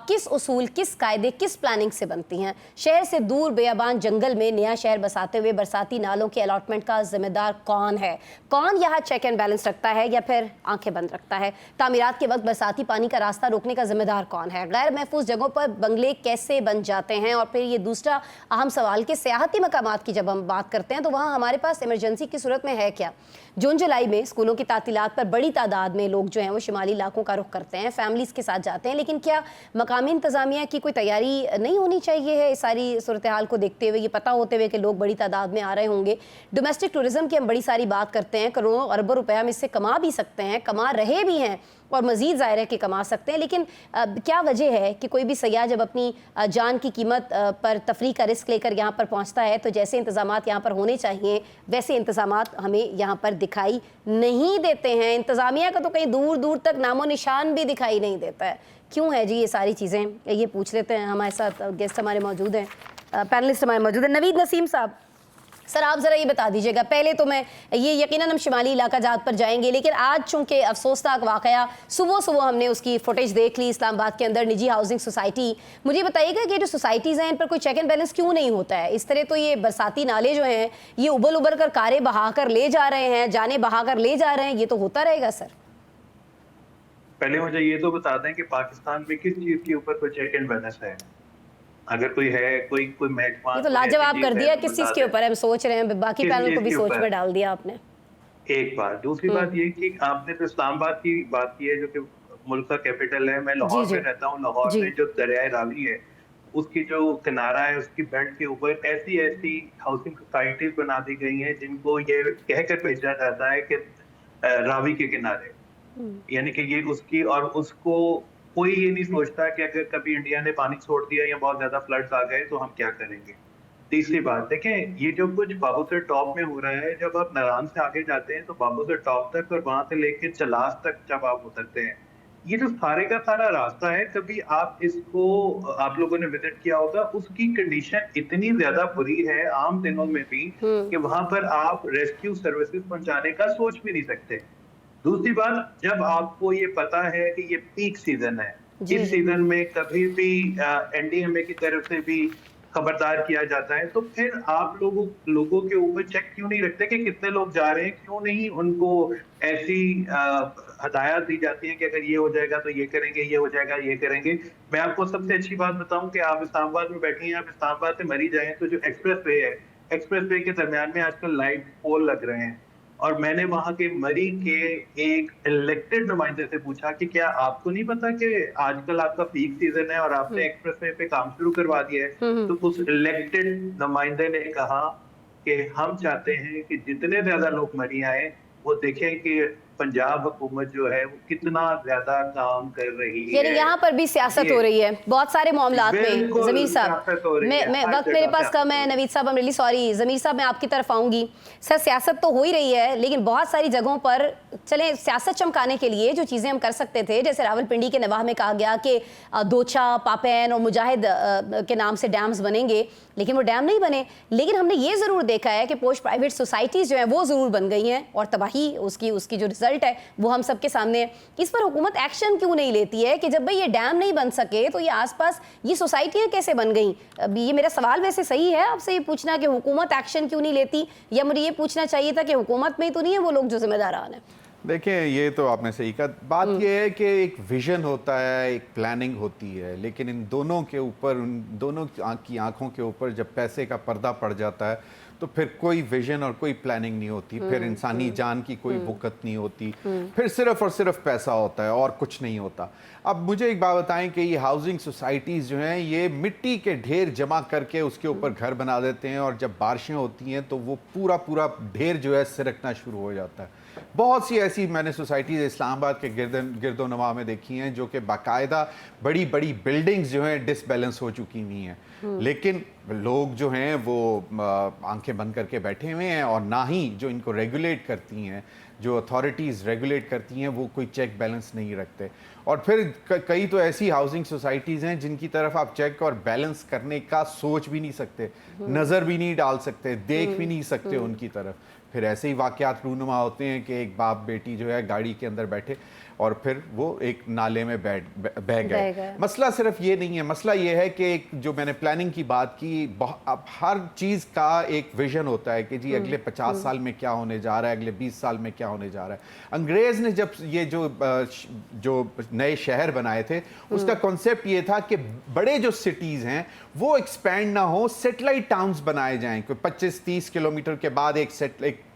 Speaker 1: किस उसूल, किस कायदे, किस प्लानिंग से बनती हैं। शहर से दूर बेयाबान जंगल में नया शहर बसाते हुए बरसाती नालों के अलॉटमेंट का जिम्मेदार कौन है? कौन यहाँ चेक एंड बैलेंस रखता है या फिर आंखें बंद रखता है? तामीरात के वक्त बरसाती पानी का रास्ता रोकने का जिम्मेदार कौन है? गैर महफूज जगहों पर बंगले कैसे बन जाते हैं? और फिर ये दूसरा अहम सवाल कि सियाहती मकामात की जब हम बात करते हैं तो वहाँ हमारे पास इमरजेंसी की सूरत में है क्या? जून जुलाई में स्कूलों की तातीलात पर बड़ी तादाद में लोग जो हैं वो शिमाली इलाकों का रुख करते हैं। हैं, फैमिलीज़ के साथ जाते हैं, लेकिन क्या मकामी इंतज़ामिया की कोई तैयारी नहीं होनी चाहिए है इस सारी सूरत हाल को देखते हुए, ये पता होते हुए कि लोग बड़ी तादाद में आ रहे होंगे? डोमेस्टिक टूरिज़्म की हम बड़ी सारी बात करते हैं, करोड़ों अरबों रुपए हम इससे कमा भी सकते हैं, कमा रहे भी हैं और मज़ीद ज़ाहिर है कि कमा सकते हैं, लेकिन क्या वजह है कि कोई भी सयाह जब अपनी जान की कीमत पर तफरीह का रिस्क लेकर यहाँ पर पहुँचता है तो जैसे इंतज़ामात यहाँ पर होने चाहिए वैसे इंतज़ामात हमें यहाँ पर दिखाई नहीं देते हैं। इंतज़ामिया का तो कहीं दूर दूर तक नामो निशान भी दिखाई नहीं देता है। क्यों है जी ये सारी चीज़ें? ये पूछ लेते हैं। हमारे साथ गेस्ट हमारे मौजूद हैं, पैनलिस्ट हमारे मौजूद हैं। नवीद नसीम साहब, सर आप ज़रा ये बता दीजिएगा, पहले तो मैं ये यकीनन हम शिमाली इलाका जात पर जाएंगे, लेकिन आज चूँकि अफसोसनाक वाक़या सुबह सुबह हमने उसकी फुटेज देख ली इस्लामाबाद के अंदर निजी हाउसिंग सोसाइटी, मुझे बताइएगा कि जो सोसाइटीज़ हैं इन पर कोई चेक एंड बैलेंस क्यों नहीं होता है? इस तरह तो ये बरसाती नाले जो हैं ये उबल उबल कर कारें बहा कर ले जा रहे हैं, जाने बहा कर ले जा रहे हैं, ये तो होता रहेगा सर?
Speaker 4: पहले मुझे ये तो बता दें कि पाकिस्तान में किस चीज़ के ऊपर कोई चेक एंड बैलेंस है? अगर कोई है, कोई महकमा,
Speaker 1: ये तो लाजवाब कर दिया, किस चीज़ के ऊपर हम सोच रहे हैं, बाकी पैनल को भी सोच में डाल दिया आपने।
Speaker 4: एक बात, दूसरी बात ये कि आपने तो इस्लामाबाद की बात की है जो कि मुल्क का कैपिटल है। मैं लाहौर में रहता हूँ। लाहौर में जो दरियाए रावी है उसकी जो किनारा है उसकी बेल्ट के ऊपर ऐसी ऐसी हाउसिंग सोसाइटीज बना दी गई हैं जिनको ये कहकर भेजा जाता है कि रावी के किनारे, यानी कि ये उसकी, और उसको कोई ये नहीं सोचता कि अगर कभी इंडिया ने पानी छोड़ दिया या बहुत ज्यादा फ्लड्स आ गए तो हम क्या करेंगे। तीसरी बात देखें, ये जो कुछ बाबूसर टॉप में हो रहा है, जब आप नारायण से आगे जाते हैं तो बाबूसर टॉप तक और वहां से लेके चलास तक जब आप उतरते हैं, ये जो सारे का सारा रास्ता है, कभी आप इसको, आप लोगों ने विजिट किया होगा, उसकी कंडीशन इतनी ज्यादा बुरी है आम दिनों में भी कि वहां पर आप रेस्क्यू सर्विसेज पहुंचाने का सोच भी नहीं सकते। दूसरी बात, जब आपको ये पता है कि ये पीक सीजन है, इस सीजन में कभी भी एनडीएमए की तरफ से भी खबरदार किया जाता है, तो फिर आप लोगों के ऊपर चेक क्यों नहीं रखते कि कितने लोग जा रहे हैं? क्यों नहीं उनको ऐसी हदायत दी जाती है कि अगर ये हो जाएगा तो ये करेंगे, ये हो जाएगा ये करेंगे। मैं आपको सबसे अच्छी बात बताऊं कि आप इस्लामाबाद में बैठे हैं, आप इस्लामाबाद से मरी जाएं तो जो एक्सप्रेस वे है, एक्सप्रेस वे के दरमियान में आजकल लाइट पोल लग रहे हैं, और मैंने वहां के मरी के एक इलेक्टेड नुमाइंदे से पूछा कि क्या आपको नहीं पता कि आजकल आपका पीक सीजन है और आपने एक्सप्रेसवे पे काम शुरू करवा दिया है? तो उस इलेक्टेड नुमाइंदे ने कहा कि हम चाहते हैं कि जितने ज्यादा लोग मरी आए वो देखें कि पंजाब हुकूमत जो है वो कितना ज्यादा काम कर रही है।
Speaker 1: यानी यहाँ पर भी सियासत हो रही है बहुत सारे मामलात में। ज़मीर साहब, मैं वक्त मेरे पास कम है। नवीद साहब, आई एम रियली सॉरी। ज़मीर साहब, मैं आपकी तरफ आऊँगी। सर, सियासत तो हो ही रही है, लेकिन बहुत सारी जगहों पर चलें सियासत चमकाने के लिए जो चीज़ें हम कर सकते थे, जैसे रावलपिंडी के नवाह में कहा गया कि दोचा, पापैन और मुजाहिद के नाम से डैम्स बनेंगे, लेकिन वो डैम नहीं बने। लेकिन हमने ये ज़रूर देखा है कि पोस्ट प्राइवेट सोसाइटीज़ जो हैं वो ज़रूर बन गई हैं और तबाही उसकी जो रिजल्ट है वो हम सबके सामने है। इस पर हुकूमत एक्शन क्यों नहीं लेती है कि जब भाई ये डैम नहीं बन सके तो ये आसपास ये सोसाइटियाँ कैसे बन गई? ये मेरा सवाल वैसे सही है आपसे ये पूछना कि हुकूमत एक्शन क्यों नहीं लेती, या मुझे ये पूछना चाहिए था कि हुकूमत में ही तो नहीं है वो लोग जो जिम्मेदारान है?
Speaker 5: देखिए, ये तो आपने सही कहा। बात ये है कि एक विजन होता है, एक प्लानिंग होती है, लेकिन इन दोनों के ऊपर, उन दोनों की आंखों के ऊपर जब पैसे का पर्दा पड़ जाता है तो फिर कोई विजन और कोई प्लानिंग नहीं होती, फिर इंसानी जान की कोई बुकत नहीं होती, फिर सिर्फ और सिर्फ पैसा होता है और कुछ नहीं होता। अब मुझे एक बात बताएं कि ये हाउसिंग सोसाइटीज़ जो हैं ये मिट्टी के ढेर जमा करके उसके ऊपर घर बना देते हैं, और जब बारिशें होती हैं तो वो पूरा ढेर जो है सिरकना शुरू हो जाता है। बहुत सी ऐसी मैंने सोसाइटीज़ इस्लामाबाद के गिरदो नवा में देखी हैं जो कि बाकायदा बड़ी बड़ी बिल्डिंग्स जो हैं डिसबैलेंस हो चुकी हुई हैं, लेकिन लोग जो हैं वो आंखें बंद करके बैठे हुए हैं, और ना ही जो इनको रेगुलेट करती हैं, जो अथॉरिटीज़ रेगुलेट करती हैं, वो कोई चेक बैलेंस नहीं रखते। और फिर कई तो ऐसी हाउसिंग सोसाइटीज़ हैं जिनकी तरफ आप चेक और बैलेंस करने का सोच भी नहीं सकते, नज़र भी नहीं डाल सकते, देख भी नहीं सकते उनकी तरफ। फिर ऐसे ही वाक़यात रूनुमा होते हैं कि एक बाप बेटी जो है गाड़ी के अंदर बैठे और फिर वो एक नाले में बह गए। मसला सिर्फ ये नहीं है, मसला ये है कि एक जो मैंने प्लानिंग की बात की, अब हर चीज़ का एक विजन होता है कि जी अगले 50 साल में क्या होने जा रहा है, अगले 20 साल में क्या होने जा रहा है। अंग्रेज़ ने जब ये जो नए शहर बनाए थे उसका कॉन्सेप्ट ये था कि बड़े जो सिटीज़ हैं वो एक्सपैंड ना हो, सेटेलाइट टाउन्स बनाए जाएं। कोई 25-30 किलोमीटर के बाद एक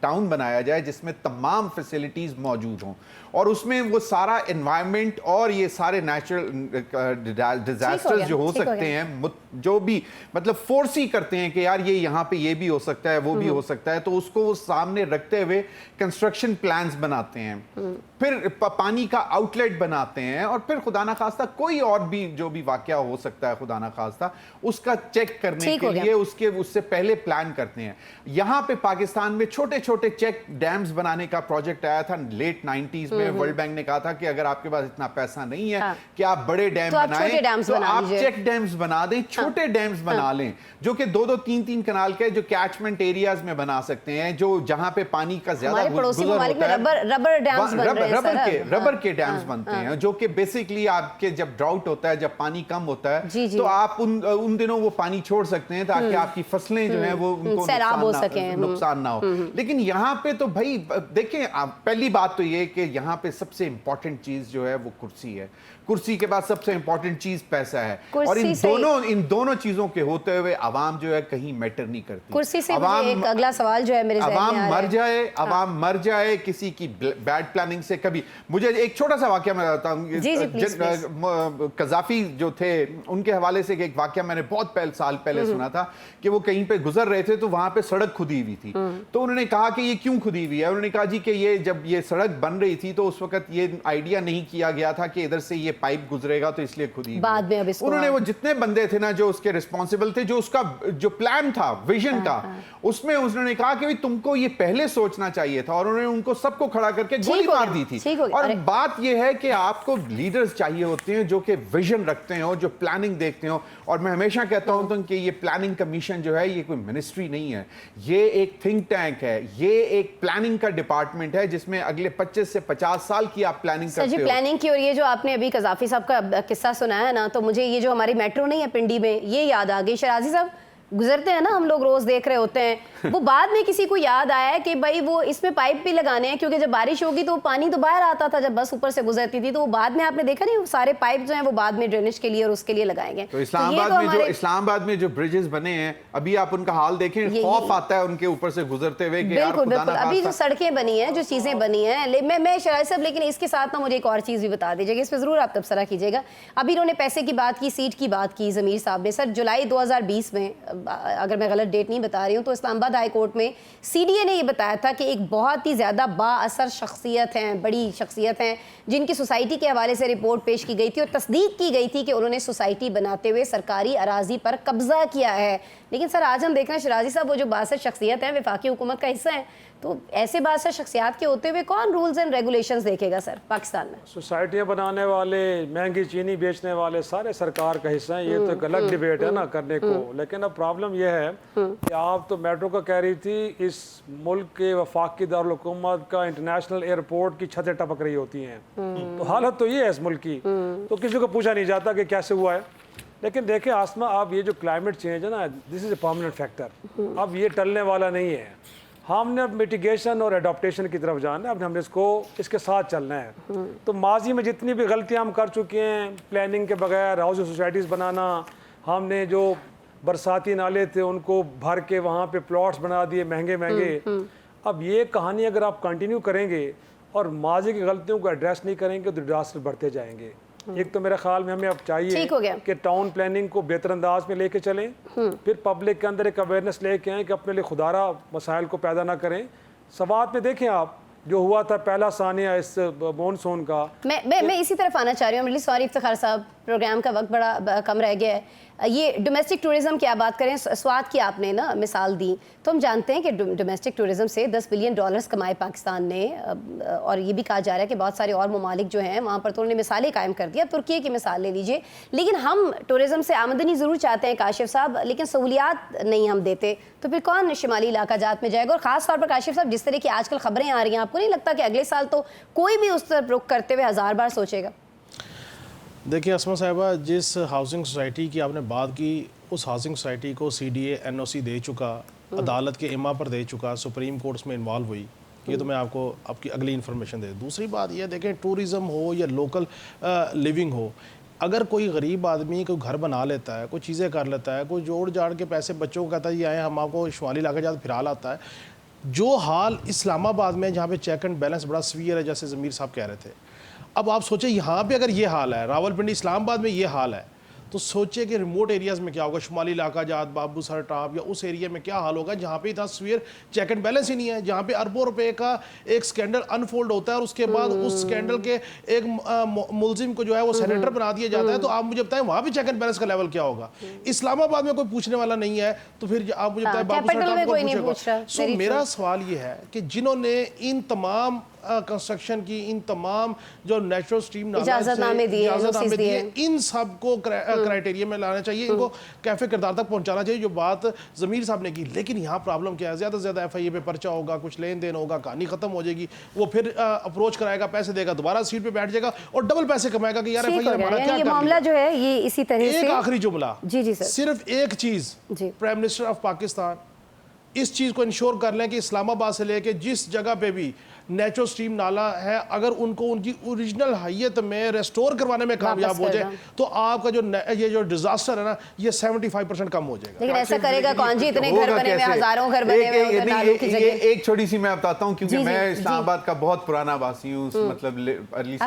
Speaker 5: टाउन बनाया जाए जिसमें तमाम फैसिलिटीज़ मौजूद हों और उसमें वो सारा एनवायरनमेंट और ये सारे नेचुरल डिजास्टर्स जो हो सकते हैं, जो भी मतलब फोर्स ही करते हैं कि यार यहाँ पे ये भी हो सकता है, वो भी हो सकता है, तो उसको वो सामने रखते हुए कंस्ट्रक्शन प्लान्स बनाते हैं, फिर पानी का आउटलेट बनाते हैं और फिर खुदा ना खास्ता कोई और भी जो भी वाकया हो सकता है खुदा ना खास्ता उसका चेक करने के लिए उससे पहले प्लान करते हैं। यहाँ पे पाकिस्तान में छोटे छोटे चेक डैम्स बनाने का प्रोजेक्ट आया था लेट 90s में। वर्ल्ड बैंक ने कहा था कि अगर आपके पास इतना पैसा नहीं है कि आप बड़े डैम बनाएं तो आप चेक डैम्स बना दें, छोटे डैम्स बना लें जो कि 2-2, 3-3 कनाल के जो कैचमेंट एरियाज में बना सकते हैं, जो जहां पे पानी का ज्यादा गुजर होता है। रबर के डैम्स बनते हैं जो कि बेसिकली आपके जब ड्राउट होता है, जब पानी कम होता है तो आप उन दिनों वो पानी छोड़ सकते हैं ताकि आपकी फसलें जो हैं वो उनको नुकसान ना हो। लेकिन यहाँ पे तो भाई देखें, पहली बात तो ये कि यहाँ पे सबसे इंपॉर्टेंट चीज जो है वो कुर्सी है, कुर्सी के बाद सबसे इंपॉर्टेंट चीज पैसा है और इन दोनों चीजों के होते हुए आवाम जो है कहीं मैटर नहीं करती।
Speaker 1: कुर्सी से एक अगला सवाल जो है मेरे
Speaker 5: आवाम मर जाए किसी की बैड प्लानिंग से। कभी मुझे एक छोटा सा वाकया मैं बताता हूँ, कजाफी जो थे उनके हवाले से एक वाकया मैंने बहुत साल पहले सुना था कि वो कहीं पे गुजर रहे थे तो वहां पे सड़क खुदी हुई थी, तो उन्होंने कहा कि ये क्यों खुदी हुई है, उन्होंने कहा जी कि ये जब ये सड़क बन रही थी तो उस वक्त ये आइडिया नहीं किया गया था कि इधर से ये पाइप गुजरेगा तो इसलिए खुदी।
Speaker 1: बाद में अब इसको
Speaker 5: उन्होंने वो जितने बंदे थे ना जो उसके रिस्पॉन्सिबल थे, जो उसका जो प्लान था विजन का, उसमें उन्होंने कहा कि भाई तुमको ये पहले सोचना चाहिए था और उन्होंने उनको सबको खड़ा करके गोली मार दी थी। और बात ये है कि आपको लीडर्स चाहिए होते हैं जो कि विजन रखते हो, जो प्लानिंग देखते हो। और मैं हमेशा कहता हूं तो कि ये प्लानिंग कमीशन जो है ये कोई मिनिस्ट्री नहीं है, ये एक थिंक टैंक है, ये एक प्लानिंग का डिपार्टमेंट है जिसमें अगले 25 से 50 साल की आप प्लानिंग करते हो।
Speaker 1: प्लानिंग की। और ये जो आपने अभी कजाफी साहब का किस्सा सुनाया ना, तो मुझे ये जो हमारी मेट्रो नहीं है पिंडी में, ये याद आ गई। शराजी साहब गुजरते हैं ना, हम लोग रोज देख रहे होते हैं, वो बाद में किसी को याद आया कि भाई वो इसमें पाइप भी लगाने हैं क्योंकि जब बारिश होगी तो पानी तो बाहर आता था जब बस ऊपर से गुजरती थी, तो वो बाद में आपने देखा नहीं, वो सारे पाइप जो हैं वो बाद में ड्रेनेज के लिए और उसके लिए लगाएंगे।
Speaker 5: तो इस्लामाबाद में जो ब्रिजेस बने हैं अभी आप उनका हाल देखें, खौफ आता है उनके ऊपर से गुजरते हुए।
Speaker 1: बिल्कुल बिल्कुल, अभी जो सड़कें बनी हैं, जो चीजें बनी हैं, मैं शराजी साहब, लेकिन इसके साथ ना मुझे एक और चीज भी बता दीजिएगा, इस पर जरूर आप तबसरा कीजिएगा। अभी इन्होंने पैसे की बात की, सीट की बात की ज़मीर साहब ने। सर जुलाई 2020 में, अगर मैं गलत डेट नहीं बता रही हूँ, तो इस्लामाबाद हाई कोर्ट में सीडीए ने ये बताया था कि एक बहुत ही ज़्यादा बाअसर शख्सियत हैं, बड़ी शख्सियत हैं, जिनकी सोसाइटी के हवाले से रिपोर्ट पेश की गई थी और तस्दीक की गई थी कि उन्होंने सोसाइटी बनाते हुए सरकारी अराजी पर कब्जा किया है। लेकिन सर आज हम देख रहे हैं शराजी साहब, वो जो बाअसर शख्सियत हैं वफाकी हुकूमत का हिस्सा है, तो ऐसे बाअसर शख्सियात के होते हुए कौन रूल्स एंड रेगुलेशंस देखेगा सर पाकिस्तान में?
Speaker 6: सोसाइटियाँ बनाने वाले, महंगी चीनी बेचने वाले सारे सरकार का हिस्सा है। ये तो एक अलग डिबेट है ना करने को। लेकिन अब प्रॉब्लम यह है कि आप तो मेट्रो का कह रही थी, इस मुल्क के वफाकी दारुल हुकूमत का इंटरनेशनल एयरपोर्ट की छतें टपक रही होती हैं, तो हालत तो ये है इस मुल्क की, तो किसी को पूछा नहीं जाता कि कैसे हुआ है। लेकिन देखें आसमा, अब ये जो क्लाइमेट चेंज है ना, this is a permanent factor, अब ये टलने वाला नहीं है। हमने अब मिटिगेशन और एडॉप्टेशन की तरफ जाना है, अब हमने इसके साथ चलना है। तो माजी में जितनी भी गलतियां हम कर चुके हैं, प्लानिंग के बगैर हाउसिंग सोसाइटीज़ बनाना, हमने जो बरसाती नाले थे उनको भर के वहाँ पे प्लॉट्स बना दिए महंगे महंगे। अब ये कहानी अगर आप कंटिन्यू करेंगे और माजी की गलतियों को एड्रेस नहीं करेंगे तो डिजास्टर बढ़ते जाएंगे। एक तो मेरे ख्याल में हमें अब चाहिए कि टाउन प्लानिंग को बेहतर अंदाज में लेके चलें, फिर पब्लिक के अंदर एक अवेयरनेस लेके आएँ कि अपने लिए खुदारा मसाइल को पैदा ना करें। सवात में देखें आप जो हुआ था पहला सानिया इस मॉनसून का,
Speaker 1: मैं इसी तरफ आना चाह रही हूँ। सॉरी इफ्तिखार साहब, प्रोग्राम का वक्त बड़ा कम रह गया है। ये डोमेस्टिक टूरिज़्म की आप बात करें, स्वाद की आपने ना मिसाल दी, तो हम जानते हैं कि डोमेस्टिक टूरिज़्म से $10 बिलियन कमाए पाकिस्तान ने, और ये भी कहा जा रहा है कि बहुत सारे और ममालिक जो हैं वहाँ पर तो उन्होंने मिसालें कायम कर दी। अब तुर्की की मिसाल ले लीजिए। लेकिन हम टूरिज़्म से आमदनी ज़रूर चाहते हैं काशिफ साहब, लेकिन सहूलियात नहीं हम देते, तो फिर कौन शिमाली इलाका जात में जाएगा? और ख़ास तौर पर काशिफ साहब, जिस तरह की आजकल खबरें आ रही हैं, आपको नहीं लगता कि अगले साल तो कोई भी उस तरफ रुख करते हुए 1000 बार सोचेगा?
Speaker 7: देखिए अस्मा साहिबा, जिस हाउसिंग सोसाइटी की आपने बात की, उस हाउसिंग सोसाइटी को सीडीए एनओसी दे चुका, अदालत के इमा पर दे चुका, सुप्रीम कोर्ट्स में इन्वॉल्व हुई। ये तो मैं आपको आपकी अगली इन्फॉर्मेशन दे दूँ। दूसरी बात ये देखें, टूरिज़म हो या लोकल लिविंग हो, अगर कोई गरीब आदमी कोई घर बना लेता है, कोई चीज़ें कर लेता है, कोई जोड़ जाड़ के पैसे बच्चों को कहता है ये आए हम आपको शुमाली इलाके ज़्यादा फिरा लाता है, जो हाल इस्लामाबाद में जहाँ पे चेक एंड बैलेंस बड़ा सीवियर है, जैसे ज़मीर साहब कह रहे थे, अब आप सोचें यहाँ पे अगर ये हाल है, रावलपिंडी इस्लामाबाद में ये हाल है, तो सोचे कि रिमोट एरियाज़ में क्या होगा, शुमाली इलाका जात बाबू सर टाप या उस एरिया में क्या हाल होगा जहाँ पे इतना सीवियर चेक एंड बैलेंस ही नहीं है, जहाँ पे अरबों रुपए का एक स्कैंडल अनफोल्ड होता है और उसके बाद उस स्कैंडल के एक मुलजिम को जो है वो सेनेटर बना दिया जाता है। तो आप मुझे बताएं वहाँ भी चेक एंड बैलेंस का लेवल क्या होगा? इस्लामाबाद में कोई पूछने वाला नहीं है, तो फिर आप मुझे बताएं बाबू सर टाप को पूछेगा। सो मेरा सवाल ये है कि जिन्होंने इन तमाम कंस्ट्रक्शन की, इन तमाम जो नेचुरल स्ट्रीम
Speaker 1: इजाजतनामे दिए,
Speaker 7: इन सब को क्राइटेरिया में लाना चाहिए, इनको कैफे किरदार तक पहुंचाना चाहिए, जो बात ज़मीर साहब ने की। लेकिन यहाँ प्रॉब्लम क्या है, ज़्यादा से ज़्यादा FIA पे पर्चा होगा, कुछ लेन देन होगा, कहानी खत्म हो जाएगी, वो फिर अप्रोच कराएगा, पैसे देगा, दोबारा सीट पे बैठ जाएगा और डबल पैसे कमाएगा कि यार FIA हमारा क्या कर
Speaker 1: मामला जो है ये इसी तरह से।
Speaker 7: एक आखिरी जुमला,
Speaker 1: जी सर,
Speaker 7: सिर्फ एक चीज, प्राइम मिनिस्टर ऑफ पाकिस्तान इस चीज को इंश्योर कर लें कि इस्लामाबाद से लेके जिस जगह पे भी नेचुरल स्ट्रीम नाला है, अगर उनको उनकी ओरिजिनल हैयत में रेस्टोर करवाने में कामयाब हो जाए तो आपका जो ये जो डिजास्टर है ना, ये 75% कम हो जाएगा।
Speaker 1: लेकिन ऐसा करेगा कौन जी? इतने घर बने हुए, हजारों घर बने हुए।
Speaker 5: एक छोटी सी मैं बताता हूँ, क्योंकि मैं इस्लामाबाद का बहुत पुराना वासी हूँ, मतलब अर्ली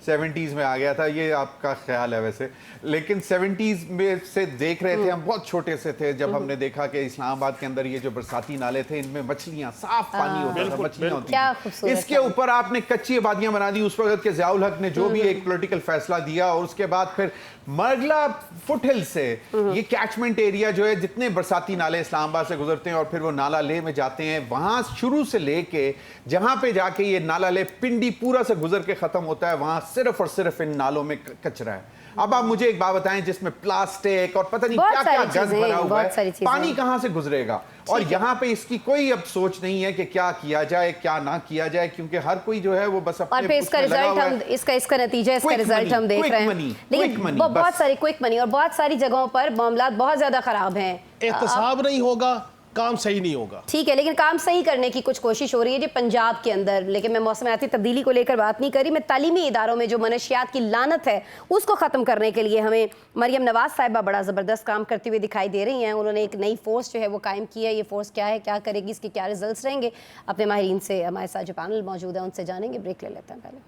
Speaker 5: 70s में आ गया था, ये आपका ख्याल है वैसे, लेकिन 70s में से देख रहे थे हम, बहुत छोटे से थे जब हमने देखा कि इस्लामाबाद के अंदर ये जो बरसाती नाले थे, इनमें मछलियां, साफ पानी होता था, मछलियां होती थी। इसके ऊपर आपने कच्ची आबादियां बना दी। उस वक्त के ज़ियाउल हक ने जो भी एक पॉलिटिकल फैसला दिया, और उसके बाद फिर मरगला फुटहिल से ये कैचमेंट एरिया जो है, जितने बरसाती नाले इस्लामाबाद से गुजरते हैं और फिर वो नाला ले में जाते हैं, वहां शुरू से लेके जहां पे जाके ये नाला ले पिंडी पूरा से गुजर के खत्म होता है, वहां सिर्फ और सिर्फ इन नालों में कचरा है। अब आप मुझे एक बात बताएं, जिसमें प्लास्टिक और पता नहीं क्या क्या गंद भरा हुआ है, पानी कहां से गुजरेगा? और यहाँ पे इसकी कोई अब सोच नहीं है कि क्या किया जाए, क्या ना किया जाए, क्योंकि हर कोई जो है वो बस अपने,
Speaker 1: और फिर इसका रिजल्ट हम, इसका नतीजा, इसका रिजल्ट हम देख रहे हैं। लेकिन बहुत सारी क्विक मनी और बहुत सारी जगहों पर मामला बहुत ज्यादा खराब हैं।
Speaker 7: एहतसाब नहीं होगा, काम सही नहीं होगा।
Speaker 1: ठीक है, लेकिन काम सही करने की कुछ कोशिश हो रही है जी पंजाब के अंदर। लेकिन मैं मौसमियाती तब्दीली को लेकर बात नहीं करी, मैं तालीमी इदारों में जो मनशियात की लानत है उसको ख़त्म करने के लिए हमें मरियम नवाज साहिबा बड़ा ज़बरदस्त काम करती हुई दिखाई दे रही हैं। उन्होंने एक नई फोर्स जो है वो कायम की है। ये फोर्स क्या है, क्या करेगी, इसके क्या रिजल्ट रहेंगे, अपने माहिरीन से हमारे साथ जो पैनल मौजूद है उनसे जानेंगे। ब्रेक ले लेते हैं पहले।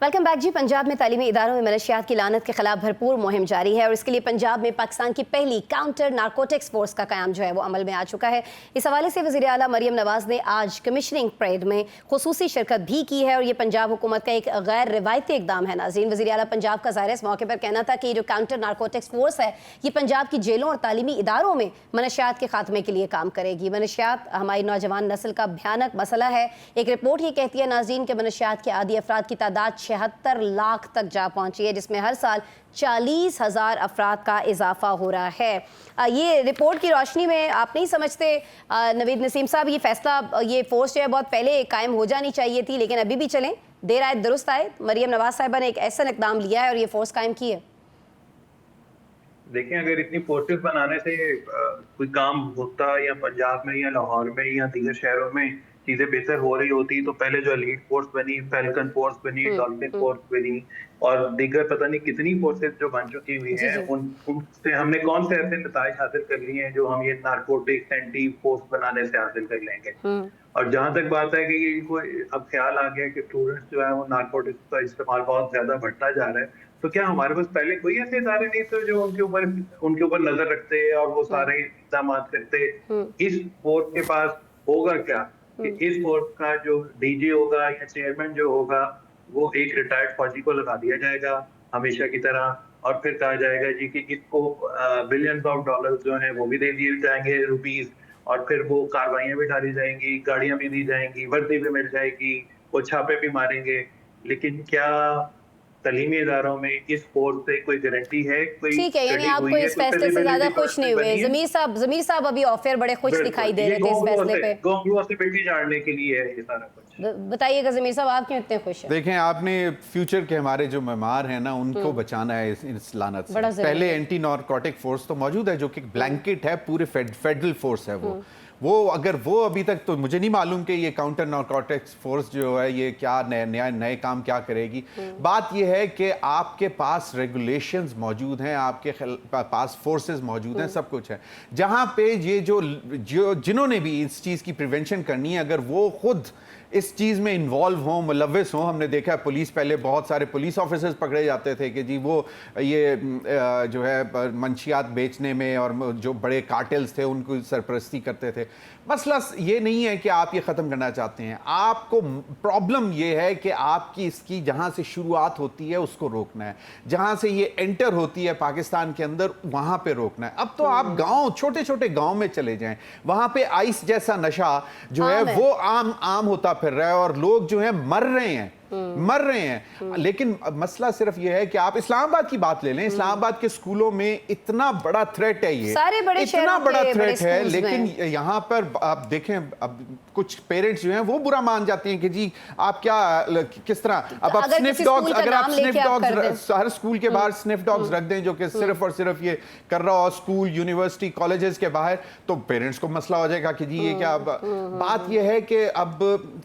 Speaker 1: वेलकम बैक जी। पंजाब में तालीमी इदारों में मनशियात की लानत के खिलाफ भरपूर मुहिम जारी है और इसके लिए पंजाब में पाकिस्तान की पहली काउंटर नारकोटिक्स फोर्स का क़याम जो है वो अमल में आ चुका है। इस हवाले से वज़ीर आला मरियम नवाज ने आज कमिश्निंग परेड में खुसूसी शिरकत भी की है और ये पंजाब हुकूमत का एक गैर रिवायती इकदाम है। नाज़रीन, वज़ीर आला पंजाब का ज़ाहिर इस मौके पर कहना था कि ये जो काउंटर नारकोटिक्स फोर्स है ये पंजाब की जेलों और तालीमी इदारों में मनशियात के खात्मे के लिए काम करेगी। मनशियात हमारी नौजवान नस्ल का भयानक मसला है। एक रिपोर्ट ये कहती है नाज़रीन के मनशियात के आदी अफराद की तादाद 76 लाख तक जा पहुंची है, जिसमें हर साल 40,000 अफराद का इजाफा हो रहा है। ये रिपोर्ट की रोशनी में आप नहीं समझते नवीद नसीम साहब, ये फैसला, ये फोर्स जो है बहुत पहले कायम हो जानी चाहिए थी, लेकिन अभी भी चलें, देर आए दुरुस्त आए। मरियम नवाज साहिबा ने एक ऐसा इकदाम लिया है और ये फोर्स कायम की है।
Speaker 4: देखें, अगर इतनी फोर्सेस बनाने से कोई काम होता या पंजाब में या लाहौर में या दीगर शहरों में चीजें बेहतर हो रही होती तो पहले जो एलीट फोर्स बनी, फैल्कन फोर्स बनी, डॉल्फिन फोर्स बनी और दीगर पता नहीं कितनी फोर्सेस जो बन चुकी हुई हैं, उनसे हमने कौन से ऐसे नताइज हासिल कर लिए हैं जो हम ये नारकोटिक्स एंटी फोर्स बनाने से हासिल कर लेंगे। और जहां तक बात है कि इनको अब ख्याल आ गया कि स्टूडेंट्स जो है वो नारकोटिक्स का इस्तेमाल बहुत ज्यादा बढ़ता जा रहा है, तो क्या हमारे पास पहले कोई ऐसे इदारे नहीं थे जो उनके ऊपर नजर रखते और वो सारे इक़दाम करते? इस फोर्स के पास होगा क्या कि इस फोर्स का जो डीजी होगा या चेयरमैन जो होगा वो एक रिटायर्ड फौजी को लगा दिया जाएगा हमेशा की तरह, और फिर कहा जाएगा जी कि इसको बिलियंस ऑफ डॉलर्स जो है वो भी दे दिए जाएंगे, रुपीस, और फिर वो कार्रवाइयां भी डाली जाएंगी, गाड़ियां भी दी जाएंगी, वर्दी भी मिल जाएगी, वो छापे भी मारेंगे। लेकिन क्या तालीमी इदारों में इस फोर्स से कोई गारंटी है? कोई
Speaker 1: ठीक है, यानी आपको इस फैसले से ज्यादा खुश नहीं हुए। ज़मीर साहब अभी ऑफर बड़े खुश दिखाई दे रहे थे इस फैसले पे।
Speaker 4: गवर्नमेंट जानने के लिए है ये सारा कुछ।
Speaker 1: बताइएगा ज़मीर साहब, आप क्यों इतने खुश हैं?
Speaker 5: देखें, आपने फ्यूचर के हमारे जो मेहमान हैं ना, उनको बचाना है इस लानत से। पहले एंटी नारकोटिक फोर्स तो मौजूद है जो कि ब्लैंकेट है, पूरे फेडरल फोर्स है, वो अगर वो अभी तक, तो मुझे नहीं मालूम कि ये काउंटर नारकोटिक्स फोर्स जो है ये क्या नए काम क्या करेगी। बात ये है कि आपके पास रेगुलेशंस मौजूद हैं, आपके पास फोर्सेस मौजूद हैं, सब कुछ है। जहाँ पे ये जो जिन्होंने भी इस चीज़ की प्रिवेंशन करनी है, अगर वो खुद इस चीज़ में इन्वॉल्व हों, मुलविस हों। हमने देखा है पुलिस, पहले बहुत सारे पुलिस ऑफिसर्स पकड़े जाते थे कि जी वो ये जो है मंशियात बेचने में और जो बड़े कार्टेल्स थे उनको सरपरस्ती करते थे। मसला ये नहीं है कि आप ये ख़त्म करना चाहते हैं, आपको प्रॉब्लम ये है कि आपकी इसकी जहाँ से शुरुआत होती है उसको रोकना है, जहाँ से ये एंटर होती है पाकिस्तान के अंदर वहाँ पे रोकना है। अब तो आप गाँव, छोटे छोटे गाँव में चले जाएं, वहाँ पे आइस जैसा नशा जो है वो आम होता फिर रहा है और लोग जो है मर रहे हैं। लेकिन मसला सिर्फ ये है कि आप इस्लामाबाद की बात ले लें, इस्लामाबाद के स्कूलों में इतना बड़ा थ्रेट है, ये
Speaker 1: सारे बड़े
Speaker 5: इतना बड़ा
Speaker 1: बड़े
Speaker 5: थ्रेट है,
Speaker 1: स्कूल्स
Speaker 5: लेकिन
Speaker 1: में।
Speaker 5: यहाँ पर आप देखें, अब कुछ पेरेंट्स जो हैं वो बुरा मान जाते हैं कि जी आप क्या किस तरह, अब आप
Speaker 1: अगर
Speaker 5: स्निफ
Speaker 1: किसी
Speaker 5: डॉग्स,
Speaker 1: स्कूल का
Speaker 5: अगर आप
Speaker 1: नाम
Speaker 5: स्निफ
Speaker 1: लेके आप कर
Speaker 5: डॉग्स हर स्कूल के बाहर स्निफ डॉग्स रख दें जो कि सिर्फ और सिर्फ ये कर रहा हो स्कूल, यूनिवर्सिटी, कॉलेजेस के बाहर, तो पेरेंट्स को मसला हो जाएगा कि जी ये क्या। बात ये है कि अब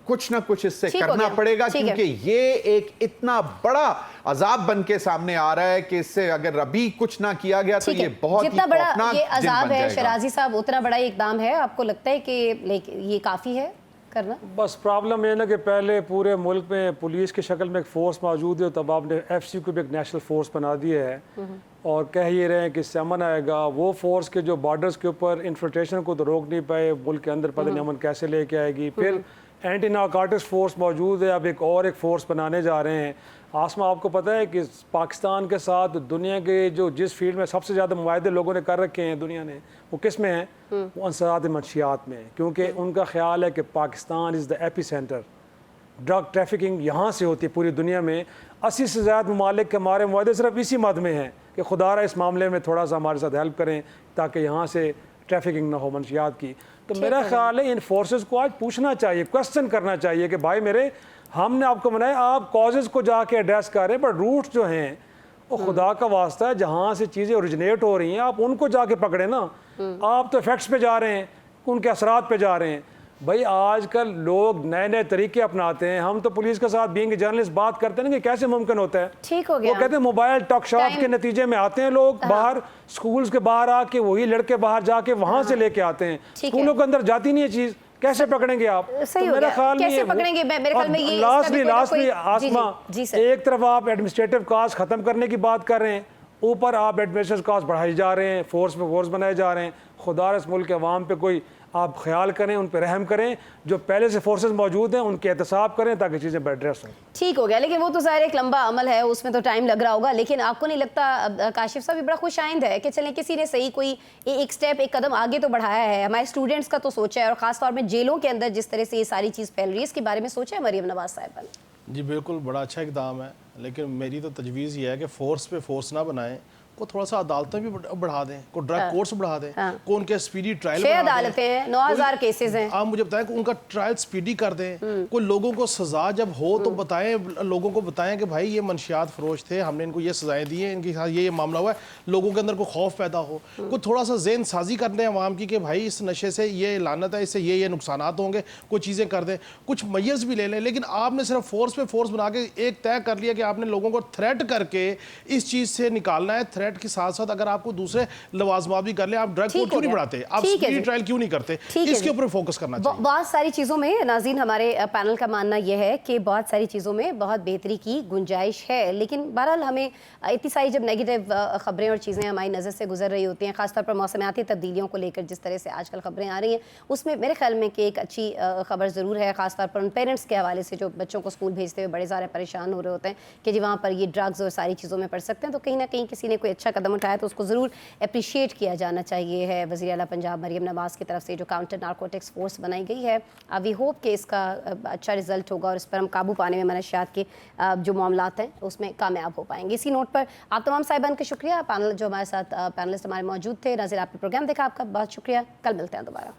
Speaker 5: कुछ ना कुछ इससे
Speaker 1: ठीक हो
Speaker 5: करना
Speaker 1: गया,
Speaker 5: पड़ेगा,
Speaker 1: ठीक है।
Speaker 5: क्योंकि ये एक इतना बड़ा अजाब बन के सामने आ रहा है कि इससे अगर अभी कुछ ना किया गया तो
Speaker 1: ठीक है।
Speaker 5: ये बहुत ही
Speaker 1: जितना बड़ा
Speaker 5: खौफनाक
Speaker 1: ये
Speaker 5: दिन
Speaker 1: अजाब
Speaker 5: बन
Speaker 1: है
Speaker 5: जाएगा।
Speaker 1: शराजी साहब, उतना बड़ा इकदाम है, आपको लगता है कि ये काफ़ी है करना?
Speaker 6: बस प्रॉब्लम ये ना कि पहले पूरे मुल्क में पुलिस की शक्ल में एक फ़ोर्स मौजूद है, तब आपने FC को भी एक नेशनल फोर्स बना दिया है और कह ये रहे हैं कि इससे अमन आएगा। वो फोर्स के जो बॉर्डर्स के ऊपर इन्फिल्ट्रेशन को तो रोक नहीं पाए, मुल्क के अंदर पता नहीं अमन कैसे लेके आएगी। फिर एंटी नारकोटिक्स फोर्स मौजूद है, अब एक और एक फोर्स बनाने जा रहे हैं। आसमा, आपको पता है कि पाकिस्तान के साथ दुनिया के जो जिस फील्ड में सबसे ज़्यादा मुआहदे लोगों ने कर रखे हैं दुनिया ने, वो किस में है? वो अंसरात मंशियात में, क्योंकि उनका ख्याल है कि Pakistan is the AP centre. Drug trafficking यहाँ से होती है पूरी दुनिया में। 80 से ज़्यादा ममालिक के हमारे मुआहदे सिर्फ इसी मद में हैं कि खुदारा इस मामले में थोड़ा सा हमारे साथ हेल्प करें ताकि यहाँ से ट्रैफिकिंग ना हो मंशियात की। तो मेरा ख्याल है इन फोर्सेस को आज पूछना चाहिए, क्वेश्चन करना चाहिए कि भाई मेरे, हमने आपको बनाया, आप कॉजेज़ को जाके एड्रेस कर रहे हैं, पर रूट्स जो हैं वो खुदा का वास्ता है, जहाँ से चीज़ें ओरिजिनेट हो रही हैं आप उनको जाके पकड़े ना। आप तो इफेक्ट्स पे जा रहे हैं, उनके असरात पे जा रहे हैं। भाई आजकल लोग नए नए तरीके अपनाते हैं। हम तो पुलिस के साथ बीइंग जर्नलिस्ट बात करते हैं ना कि कैसे मुमकिन होता है।
Speaker 1: ठीक हो गया।
Speaker 6: वो कहते हैं मोबाइल टॉक शॉप के नतीजे में आते हैं लोग बाहर, स्कूल्स के बाहर आके वही लड़के बाहर जाके वहां से लेके आते हैं, स्कूलों के अंदर जाती नहीं है चीज, कैसे पकड़ेंगे आप?
Speaker 1: सही
Speaker 6: तो
Speaker 1: हो
Speaker 6: मेरा
Speaker 1: गया।
Speaker 6: ख्याल
Speaker 1: कैसे
Speaker 6: नहीं है
Speaker 1: पकड़ेंगे? मेरे ख्याल में ये
Speaker 6: लास्टली आसमा,
Speaker 1: जी सर।
Speaker 6: एक तरफ आप एडमिनिस्ट्रेटिव कास्ट खत्म करने की बात कर रहे हैं, ऊपर आप एडमिनिस्ट्रेटिव कास्ट बढ़ाई जा रहे हैं, फोर्स पे फोर्स बनाए जा रहे हैं। खुदा इस मुल्क के अवाम पे कोई आप ख्याल करें, उन पर रहम करें, जो पहले से फोर्सेस मौजूद हैं उनके एहतसाब करें ताकि चीज़ें एड्रेस हों।
Speaker 1: ठीक हो गया, लेकिन वो तो ज़ाहिर एक लंबा अमल है, उसमें तो टाइम लग रहा होगा। लेकिन आपको नहीं लगता काशिफ साहब भी बड़ा खुश आइंद है कि चलें किसी ने सही कोई एक स्टेप, एक कदम आगे तो बढ़ाया है, हमारे स्टूडेंट्स का तो सोचा है, और ख़ासतौर में जेलों के अंदर जिस तरह से ये सारी चीज़ फैल रही है इसके बारे में सोचा है मरियम नवाज साहिबा ने?
Speaker 7: जी बिल्कुल, बड़ा अच्छा इकदाम है, लेकिन मेरी तो तजवीज़ ये है कि फोर्स पे फोर्स ना बनाएं, को थोड़ा सा अदालतें भी बढ़ा दें, को ड्रग कोर्ट्स बढ़ा दें, को उनके स्पीडी ट्रायल
Speaker 1: 6 अदालतें हैं, 9000 केसेस हैं।
Speaker 7: आप मुझे बताएं कि उनका ट्रायल स्पीडी कर दें, कोई लोगों को सजा जब हो तो बताएं, लोगों को बताएं कि भाई ये मंशियात फरोश थे, हमने इनको ये सजाएं दी हैं, इनके साथ ये मामला हुआ है, लोगों के अंदर को खौफ पैदा हो, कोई थोड़ा सा ज़हन साजी कर दें अवाम की कि भाई इस नशे से ये लानत है, इससे ये नुकसानात होंगे, कुछ चीज़ें कर दें, कुछ मैयर्स भी ले लें। लेकिन आपने सिर्फ फोर्स पे फोर्स बना के एक तय कर लिया कि आपने लोगों को थ्रेट करके इस चीज़ से निकालना है। थ्रेट के साथ साथ अगर आपको दूसरे लवाजमात भी कर ले, आप ड्रग कोर्ट क्यों नहीं बढ़ाते, आप स्पीडी ट्रायल क्यों नहीं करते, इसके ऊपर फोकस करना चाहिए।
Speaker 1: बहुत सारी चीज़ों में नाज़रीन, हमारे पैनल का मानना यह है कि बहुत सारी चीज़ों में बहुत बेहतरी की गुंजाइश है, लेकिन बहरहाल हमें इतनी सारी जब नेगेटिव खबरें और चीज़ें हमारी नज़र से गुजर रही होती हैं, खासतौर पर मौसमियाती तब्दीलियों को लेकर जिस तरह से आजकल खबरें आ रही हैं, उसमें मेरे ख्याल में कि एक अच्छी खबर ज़रूर है, खासतौर पर उन पेरेंट्स के हवाले से जो बच्चों को स्कूल भेजते हुए बड़े सारे परेशान हो रहे होते हैं कि जी वहाँ पर ये ड्रग्स और सारी चीज़ों में पढ़ सकते हैं। तो कहीं ना कहीं किसी ने कोई अच्छा कदम उठाया तो उसको ज़रूर अप्रिशिएट किया जाना चाहिए है। वज़ीर आला पंजाब मरियम नवाज़ की तरफ से जो काउंटर नारकोटिक्स फोर्स बनाई गई है, वी होप कि इसका अच्छा रिजल्ट होगा और इस पर हम काबू पाने में मनशियात के जो मामलात हैं उसमें कामयाब हो पाएंगे। इसी नोट पर आप तमाम साहिबान का शुक्रिया, पैनल जो हमारे साथ पैनलिस्ट हमारे मौजूद थे। नाज़रीन, आपने प्रोग्राम देखा, आपका बहुत शुक्रिया। कल मिलते हैं दोबारा।